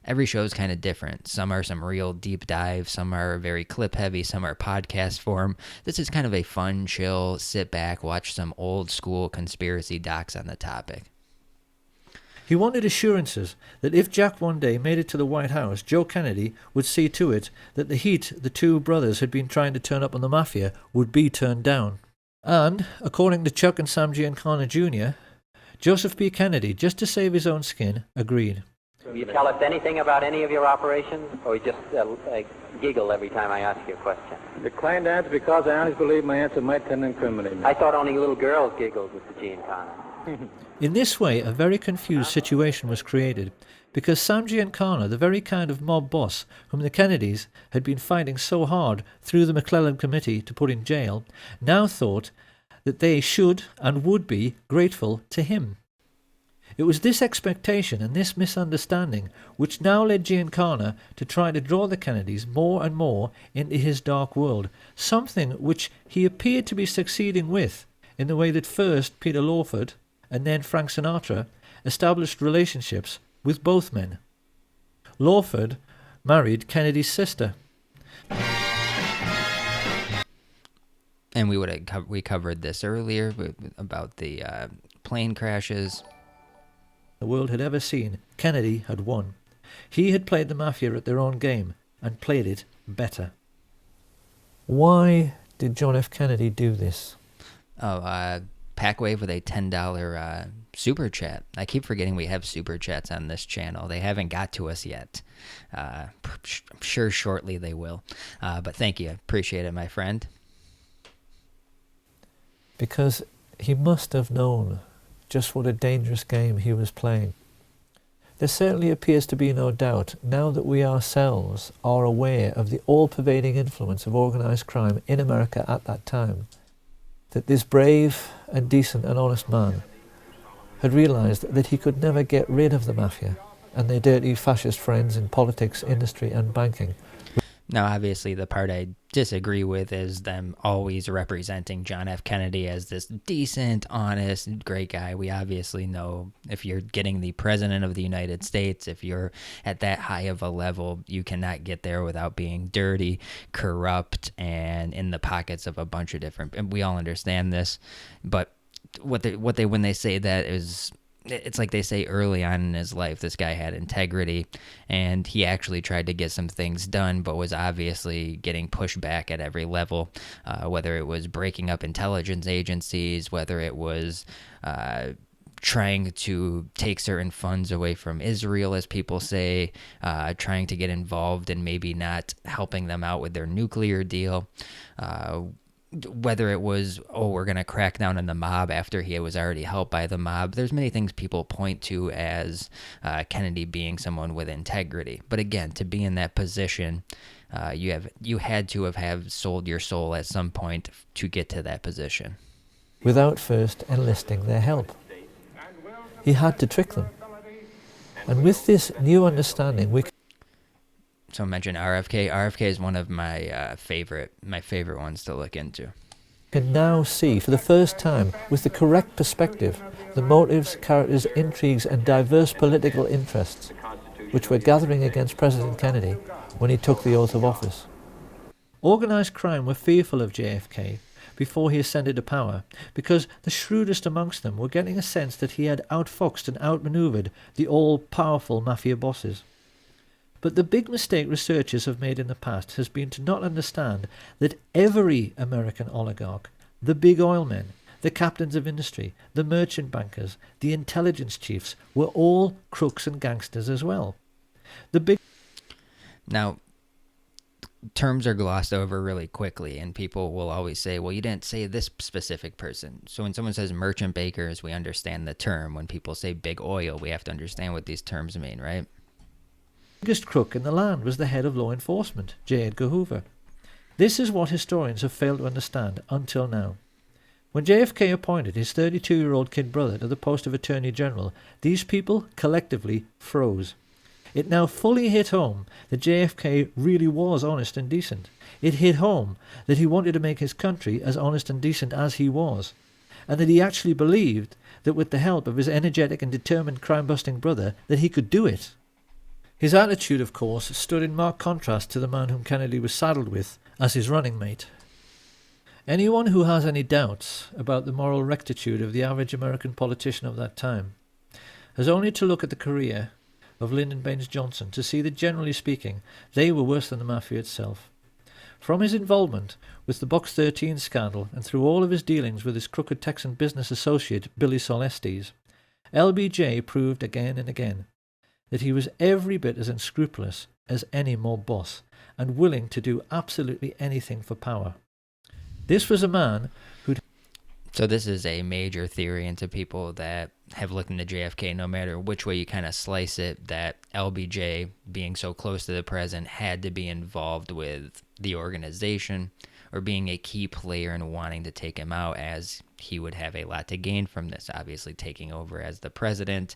Every show is kind of different. Some are some real deep dive. Some are very clip heavy. Some are podcast form. This is kind of a fun, chill, sit back, watch some old school conspiracy docs on the topic. He wanted assurances that if Jack one day made it to the White House, Joe Kennedy would see to it that the heat the two brothers had been trying to turn up on the mafia would be turned down. And, according to Chuck and Sam Giancana Jr., Joseph P. Kennedy, just to save his own skin, agreed. Will you tell us anything about any of your operations, or you just giggle every time I ask you a question? Decline to answer because I honestly believe my answer might tend to incriminate me. I thought only little girls giggled with the Giancana. In this way, a very confused situation was created, because Sam Giancana, the very kind of mob boss whom the Kennedys had been fighting so hard through the McClellan Committee to put in jail, now thought that they should and would be grateful to him. It was this expectation and this misunderstanding which now led Giancana to try to draw the Kennedys more and more into his dark world, something which he appeared to be succeeding with in the way that first Peter Lawford and then Frank Sinatra established relationships with both men. Lawford married Kennedy's sister. And we covered this earlier about the plane crashes. The world had ever seen. Kennedy had won. He had played the mafia at their own game and played it better. Why did John F. Kennedy do this? Packwave with a $10 super chat. I keep forgetting we have super chats on this channel. They haven't got to us yet. I'm sure shortly they will. But thank you. Appreciate it, my friend. Because he must have known just what a dangerous game he was playing. There certainly appears to be no doubt, now that we ourselves are aware of the all-pervading influence of organised crime in America at that time, that this brave and decent and honest man had realised that he could never get rid of the mafia and their dirty fascist friends in politics, industry and banking. Now, obviously, the part I disagree with is them always representing John F. Kennedy as this decent, honest, great guy. We obviously know if you're getting the President of the United States, if you're at that high of a level, you cannot get there without being dirty, corrupt, and in the pockets of a bunch of different... And we all understand this, but when they say that is... It's like they say early on in his life, this guy had integrity, and he actually tried to get some things done, but was obviously getting pushed back at every level, whether it was breaking up intelligence agencies, whether it was trying to take certain funds away from Israel, as people say, trying to get involved and maybe not helping them out with their nuclear deal, whether it was, we're going to crack down on the mob after he was already helped by the mob. There's many things people point to as Kennedy being someone with integrity. But again, to be in that position, you had to have sold your soul at some point to get to that position. Without first enlisting their help. He had to trick them. And with this new understanding, we... So I mentioned RFK. RFK is one of my favorite ones to look into. Can now see for the first time, with the correct perspective, the motives, characters, intrigues and diverse political interests which were gathering against President Kennedy when he took the oath of office. Organised crime were fearful of JFK before he ascended to power, because the shrewdest amongst them were getting a sense that he had outfoxed and outmanoeuvred the all-powerful mafia bosses. But the big mistake researchers have made in the past has been to not understand that every American oligarch, the big oil men, the captains of industry, the merchant bankers, the intelligence chiefs, were all crooks and gangsters as well. Now, terms are glossed over really quickly, and people will always say, well, you didn't say this specific person. So when someone says merchant bankers, we understand the term. When people say big oil, we have to understand what these terms mean, right? The biggest crook in the land was the head of law enforcement, J. Edgar Hoover. This is what historians have failed to understand until now. When JFK appointed his 32-year-old kid brother to the post of Attorney General, these people collectively froze. It now fully hit home that JFK really was honest and decent. It hit home that he wanted to make his country as honest and decent as he was, and that he actually believed that with the help of his energetic and determined crime-busting brother that he could do it. His attitude, of course, stood in marked contrast to the man whom Kennedy was saddled with as his running mate. Anyone who has any doubts about the moral rectitude of the average American politician of that time has only to look at the career of Lyndon Baines Johnson to see that, generally speaking, they were worse than the mafia itself. From his involvement with the Box 13 scandal and through all of his dealings with his crooked Texan business associate Billy Solestes, LBJ proved again and again that he was every bit as unscrupulous as any mob boss and willing to do absolutely anything for power. This was a man who'd... So this is a major theory into people that have looked into JFK, no matter which way you kind of slice it, that LBJ, being so close to the president, had to be involved with the organization, or being a key player in wanting to take him out, as he would have a lot to gain from this, obviously taking over as the president,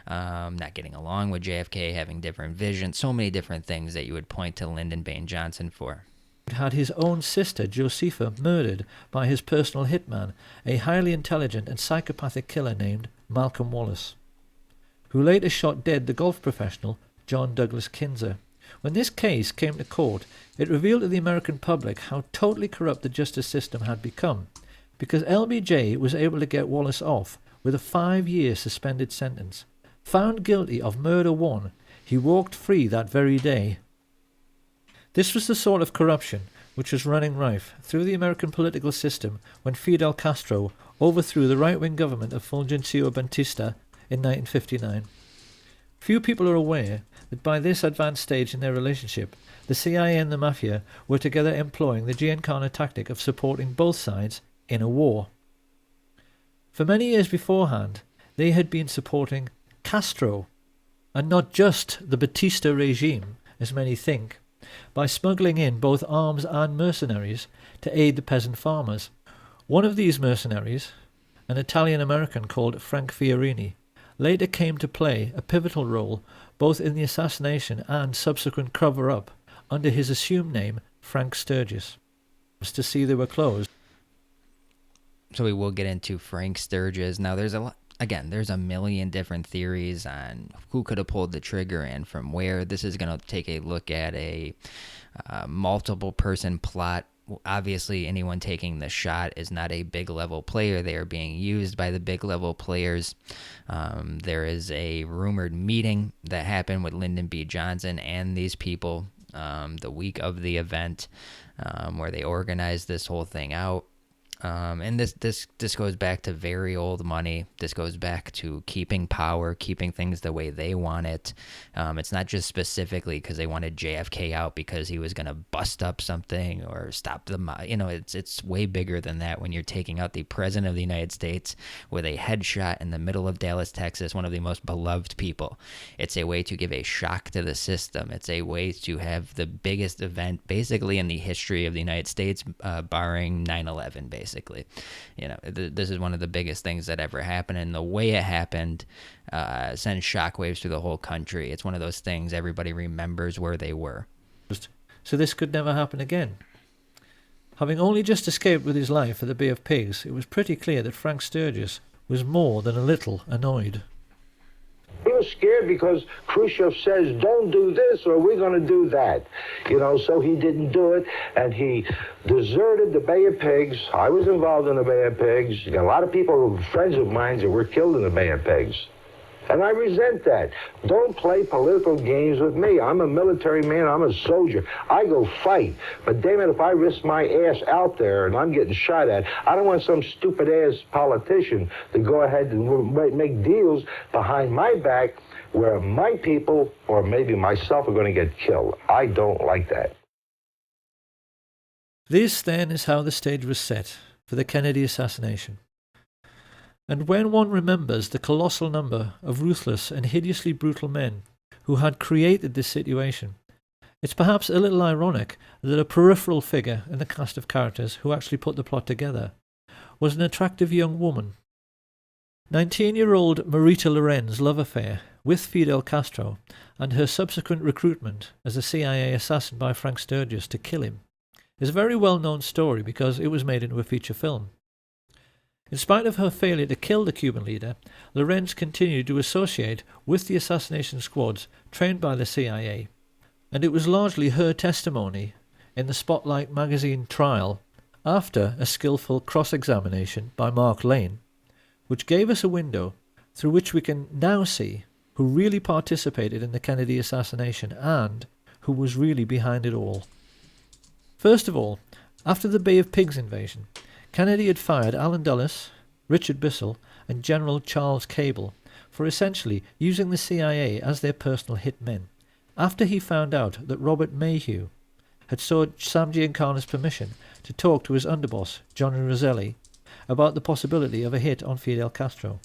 not getting along with JFK, having different visions, so many different things that you would point to Lyndon Baines Johnson for. Had his own sister, Josepha, murdered by his personal hitman, a highly intelligent and psychopathic killer named Malcolm Wallace, who later shot dead the golf professional John Douglas Kinzer. When this case came to court, it revealed to the American public how totally corrupt the justice system had become, because LBJ was able to get Wallace off with a 5-year suspended sentence. Found guilty of murder 1, he walked free that very day. This was the sort of corruption which was running rife through the American political system when Fidel Castro overthrew the right-wing government of Fulgencio Batista in 1959. Few people are aware that by this advanced stage in their relationship, the CIA and the Mafia were together employing the Giancana tactic of supporting both sides in a war. For many years beforehand, they had been supporting Castro, and not just the Batista regime, as many think, by smuggling in both arms and mercenaries to aid the peasant farmers. One of these mercenaries, an Italian-American called Frank Fiorini, later came to play a pivotal role both in the assassination and subsequent cover-up under his assumed name Frank Sturgis. To see they were closed. So we will get into Frank Sturgis. Now there's there's a million different theories on who could have pulled the trigger and from where. This is going to take a look at a multiple person plot. Obviously, anyone taking the shot is not a big level player. They are being used by the big level players. There is a rumored meeting that happened with Lyndon B. Johnson and these people the week of the event, where they organized this whole thing out. And this goes back to very old money. This goes back to keeping power, keeping things the way they want it. It's not just specifically because they wanted JFK out because he was going to bust up something or stop them. It's way bigger than that when you're taking out the president of the United States with a headshot in the middle of Dallas, Texas, one of the most beloved people. It's a way to give a shock to the system. It's a way to have the biggest event basically in the history of the United States, barring 9/11, basically. This is one of the biggest things that ever happened, and the way it happened sends shockwaves through the whole country. It's one of those things everybody remembers where they were. So this could never happen again. Having only just escaped with his life at the Bay of Pigs, it was pretty clear that Frank Sturgis was more than a little annoyed. He was scared because Khrushchev says, don't do this or we're going to do that. So he didn't do it, and he deserted the Bay of Pigs. I was involved in the Bay of Pigs. A lot of people, friends of mine, that were killed in the Bay of Pigs. And I resent that. Don't play political games with me. I'm a military man. I'm a soldier. I go fight. But damn it, if I risk my ass out there and I'm getting shot at, I don't want some stupid-ass politician to go ahead and make deals behind my back where my people or maybe myself are going to get killed. I don't like that. This, then, is how the stage was set for the Kennedy assassination. And when one remembers the colossal number of ruthless and hideously brutal men who had created this situation, it's perhaps a little ironic that a peripheral figure in the cast of characters who actually put the plot together was an attractive young woman. 19-year-old Marita Loren's love affair with Fidel Castro and her subsequent recruitment as a CIA assassin by Frank Sturgis to kill him is a very well-known story because it was made into a feature film. In spite of her failure to kill the Cuban leader, Lorenz continued to associate with the assassination squads trained by the CIA, and it was largely her testimony in the Spotlight magazine trial after a skillful cross-examination by Mark Lane, which gave us a window through which we can now see who really participated in the Kennedy assassination and who was really behind it all. First of all, after the Bay of Pigs invasion, Kennedy had fired Allen Dulles, Richard Bissell, and General Charles Cable for essentially using the CIA as their personal hitmen, after he found out that Robert Mayhew had sought Sam Giancana's permission to talk to his underboss, Johnny Roselli, about the possibility of a hit on Fidel Castro.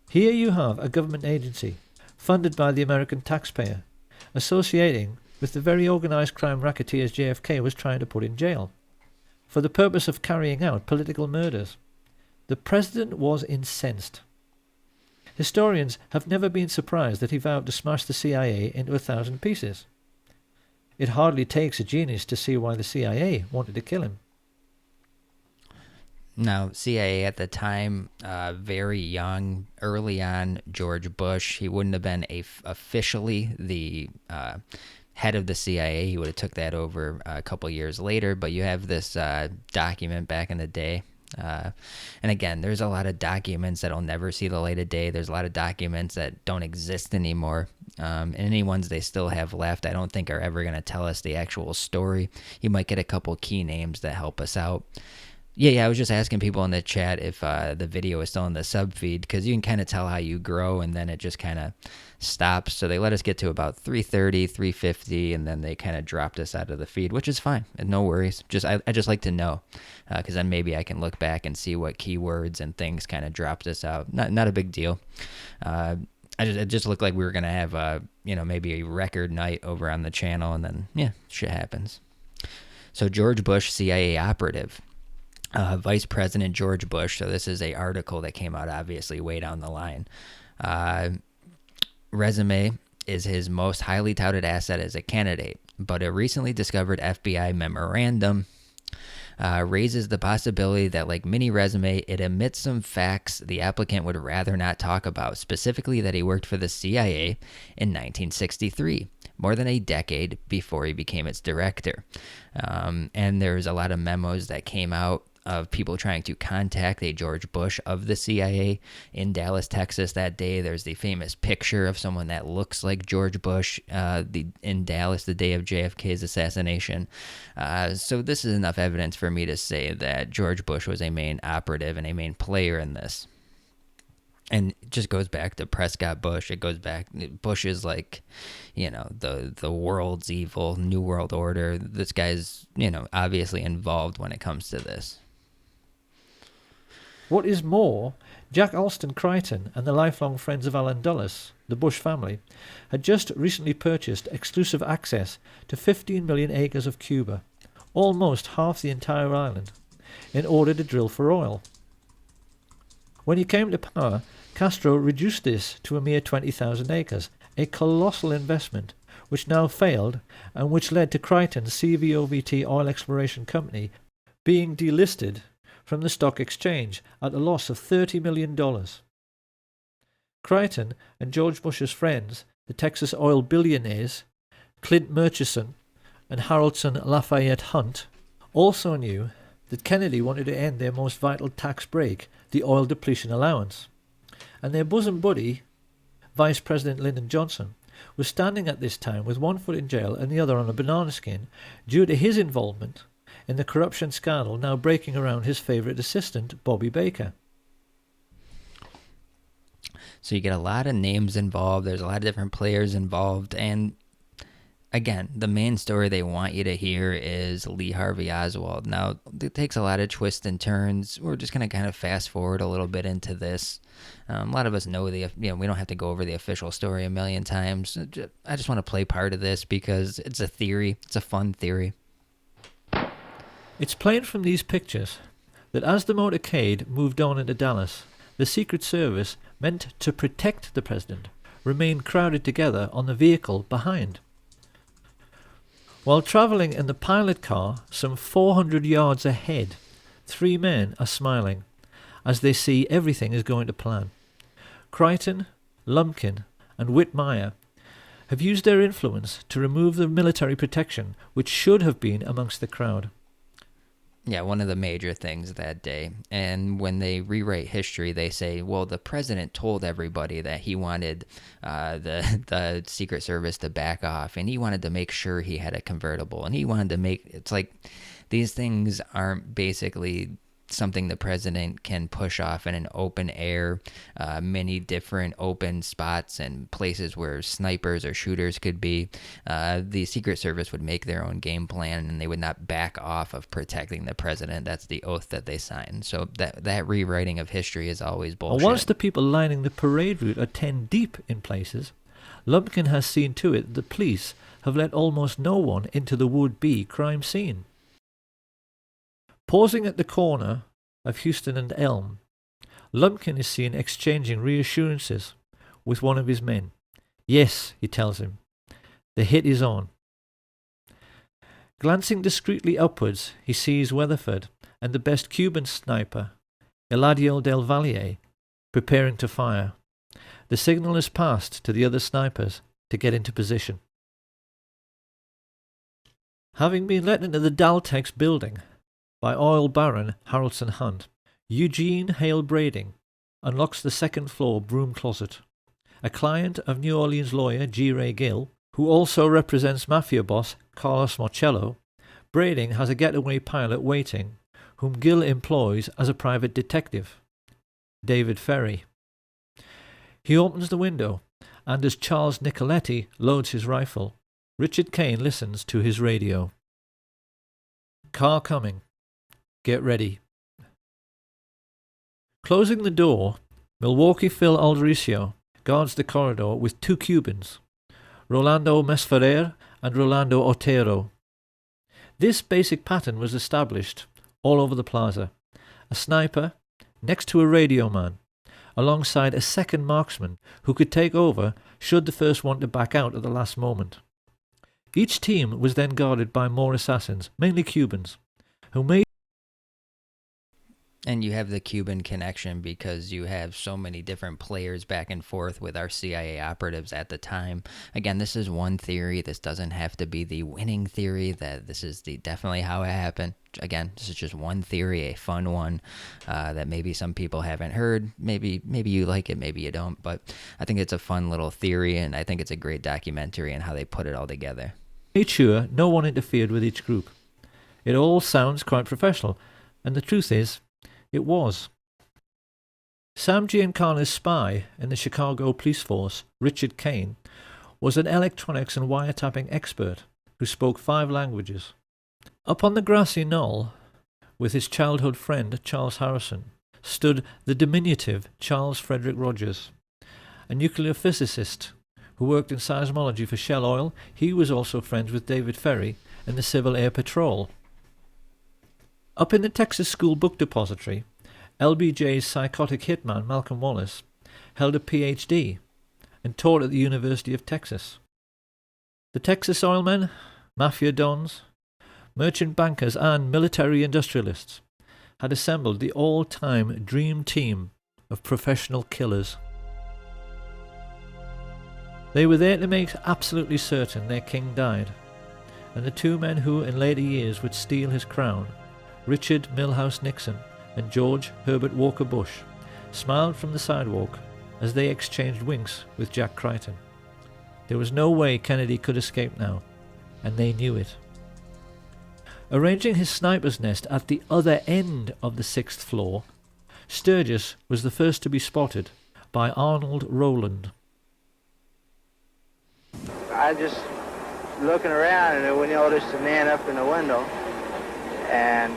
Here you have a government agency, funded by the American taxpayer, associating with the very organized crime racketeers JFK was trying to put in jail. for the purpose of carrying out political murders. The president was incensed. Historians have never been surprised that he vowed to smash the CIA into 1,000 pieces. It hardly takes a genius to see why the CIA wanted to kill him. Now, CIA at the time, very young, early on, George Bush, he wouldn't have been officially the head of the CIA. He would have took that over a couple years later, but you have this document back in the day. And again, there's a lot of documents that'll never see the light of day. There's a lot of documents that don't exist anymore. And any ones they still have left, I don't think are ever going to tell us the actual story. You might get a couple key names that help us out. Yeah, I was just asking people in the chat if the video is still in the sub feed, because you can kind of tell how you grow and then it just kind of stops. So they let us get to about 330, 350, and then they kind of dropped us out of the feed, which is fine. And no worries. I just like to know, because then maybe I can look back and see what keywords and things kind of dropped us out. Not a big deal. It just looked like we were going to have maybe a record night over on the channel, and then, yeah, shit happens. So George Bush, CIA operative. Vice President George Bush, so this is an article that came out obviously way down the line. Resume is his most highly touted asset as a candidate, but a recently discovered FBI memorandum raises the possibility that, like mini resume, it omits some facts the applicant would rather not talk about, specifically that he worked for the CIA in 1963, more than a decade before he became its director. And there's a lot of memos that came out of people trying to contact a George Bush of the CIA in Dallas, Texas that day. There's the famous picture of someone that looks like George Bush in Dallas the day of JFK's assassination. So this is enough evidence for me to say that George Bush was a main operative and a main player in this. And it just goes back to Prescott Bush. It goes back, Bush is like, the world's evil, New World Order. This guy's, obviously involved when it comes to this. What is more, Jack Alston Crichton and the lifelong friends of Allen Dulles, the Bush family, had just recently purchased exclusive access to 15 million acres of Cuba, almost half the entire island, in order to drill for oil. When he came to power, Castro reduced this to a mere 20,000 acres, a colossal investment which now failed and which led to Crichton's CVOVT Oil Exploration Company being delisted from the stock exchange at a loss of $30 million. Crichton and George Bush's friends, the Texas oil billionaires, Clint Murchison and Haroldson Lafayette Hunt, also knew that Kennedy wanted to end their most vital tax break, the oil depletion allowance. And their bosom buddy, Vice President Lyndon Johnson, was standing at this time with one foot in jail and the other on a banana skin due to his involvement in the corruption scandal now breaking around his favourite assistant, Bobby Baker. So you get a lot of names involved. There's a lot of different players involved. And again, the main story they want you to hear is Lee Harvey Oswald. Now, it takes a lot of twists and turns. We're just going to kind of fast forward a little bit into this. A lot of us know we don't have to go over the official story a million times. I just want to play part of this because it's a theory. It's a fun theory. It's plain from these pictures that as the motorcade moved on into Dallas, the Secret Service, meant to protect the president, remained crowded together on the vehicle behind. While travelling in the pilot car some 400 yards ahead, three men are smiling as they see everything is going to plan. Crichton, Lumpkin and Whitmire have used their influence to remove the military protection which should have been amongst the crowd. Yeah, one of the major things that day. And when they rewrite history, they say, well, the president told everybody that he wanted the Secret Service to back off, and he wanted to make sure he had a convertible, and he wanted to make... It's like these things aren't basically something the president can push off in an open air, many different open spots and places where snipers or shooters could be. The Secret Service would make their own game plan, and they would not back off of protecting the president. That's the oath that they signed. So that rewriting of history is always bullshit. Whilst the people lining the parade route are 10 deep in places, Lumpkin has seen to it that the police have let almost no one into the would-be crime scene. Pausing at the corner of Houston and Elm, Lumpkin is seen exchanging reassurances with one of his men. Yes, he tells him, the hit is on. Glancing discreetly upwards, he sees Weatherford and the best Cuban sniper, Eladio del Valle, preparing to fire. The signal is passed to the other snipers to get into position. Having been let into the Daltex building by oil baron Harrelson Hunt, Eugene Hale Brading unlocks the second-floor broom closet. A client of New Orleans lawyer G. Ray Gill, who also represents mafia boss Carlos Marcello, Brading has a getaway pilot waiting, whom Gill employs as a private detective, David Ferry. He opens the window, and as Charles Nicoletti loads his rifle, Richard Kane listens to his radio. Car coming. Get ready. Closing the door, Milwaukee Phil Aldericio guards the corridor with two Cubans, Rolando Mesferrer and Rolando Otero. This basic pattern was established all over the plaza. A sniper next to a radio man, alongside a second marksman who could take over should the first want to back out at the last moment. Each team was then guarded by more assassins, mainly Cubans, who made... And you have the Cuban connection because you have so many different players back and forth with our CIA operatives at the time. Again, this is one theory. This doesn't have to be the winning theory, that this is definitely how it happened. Again, this is just one theory, a fun one that maybe some people haven't heard. Maybe you like it, maybe you don't. But I think it's a fun little theory, and I think it's a great documentary and how they put it all together. Made sure no one interfered with each group. It all sounds quite professional, and the truth is, it was. Sam Giancana's spy in the Chicago police force, Richard Kane, was an electronics and wiretapping expert who spoke 5 languages. Up on the grassy knoll, with his childhood friend Charles Harrison, stood the diminutive Charles Frederick Rogers, a nuclear physicist who worked in seismology for Shell Oil. He was also friends with David Ferry and the Civil Air Patrol. Up in the Texas School Book Depository, LBJ's psychotic hitman Malcolm Wallace held a PhD and taught at the University of Texas. The Texas oilmen, mafia dons, merchant bankers and military industrialists had assembled the all-time dream team of professional killers. They were there to make absolutely certain their king died, and the 2 men who in later years would steal his crown, Richard Milhouse Nixon and George Herbert Walker Bush, smiled from the sidewalk as they exchanged winks with Jack Crichton. There was no way Kennedy could escape now, and they knew it. Arranging his sniper's nest at the other end of the 6th floor, Sturgis was the first to be spotted by Arnold Rowland. I just looking around and we noticed a man up in the window, and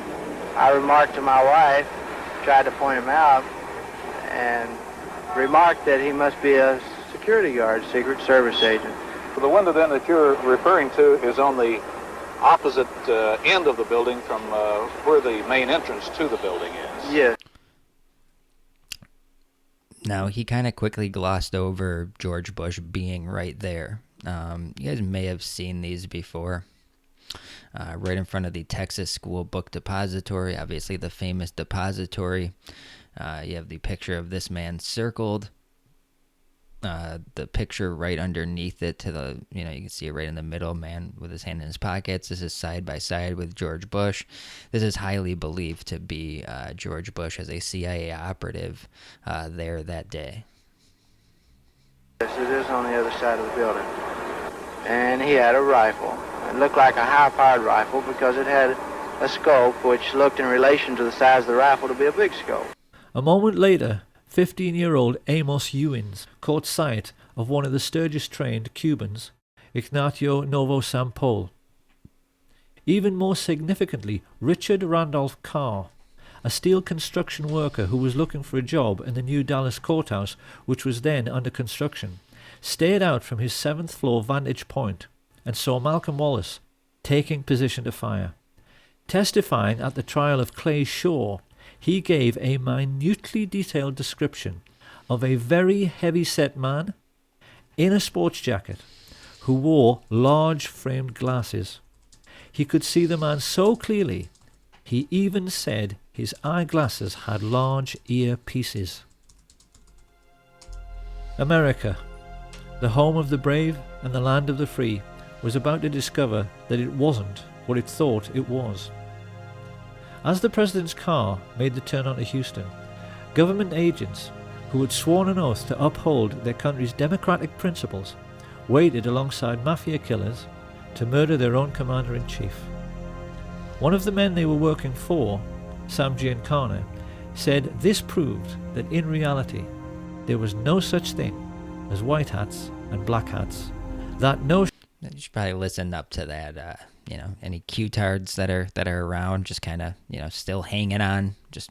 I remarked to my wife, tried to point him out, and remarked that he must be a security guard, Secret Service agent. The window then that you're referring to is on the opposite end of the building from where the main entrance to the building is. Yes. Now, he kind of quickly glossed over George Bush being right there. You guys may have seen these before. Right in front of the Texas School Book Depository, obviously the famous depository. You have the picture of this man circled. The picture right underneath it to the, you can see it right in the middle, man with his hand in his pockets. This is side by side with George Bush. This is highly believed to be George Bush as a CIA operative there that day. Yes, it is on the other side of the building. And he had a rifle. It looked like a high-powered rifle because it had a scope which looked in relation to the size of the rifle to be a big scope. A moment later, 15-year-old Amos Ewins caught sight of one of the Sturgis-trained Cubans, Ignacio Novosampol. Even more significantly, Richard Randolph Carr, a steel construction worker who was looking for a job in the new Dallas courthouse, which was then under construction, stared out from his 7th-floor vantage point and saw Malcolm Wallace taking position to fire. Testifying at the trial of Clay Shaw, he gave a minutely detailed description of a very heavy-set man in a sports jacket who wore large framed glasses. He could see the man so clearly, he even said his eyeglasses had large earpieces. America, the home of the brave and the land of the free, was about to discover that it wasn't what it thought it was. As the president's car made the turn onto Houston, government agents who had sworn an oath to uphold their country's democratic principles waited alongside mafia killers to murder their own commander-in-chief. One of the men they were working for, Sam Giancana, said this proved that in reality there was no such thing as white hats and black hats. That notion... You should probably listen up to that, any Q-tards that are around, just kind of, still hanging on. This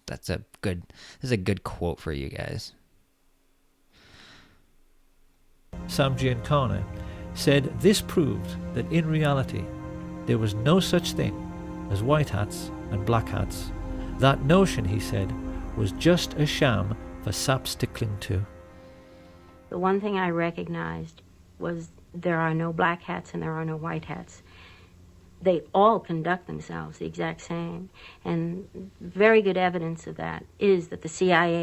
is a good quote for you guys. Sam Giancana said this proved that in reality there was no such thing as white hats and black hats. That notion, he said, was just a sham for saps to cling to. The one thing I recognized was there are no black hats and there are no white hats. They all conduct themselves the exact same. And very good evidence of that is that the CIA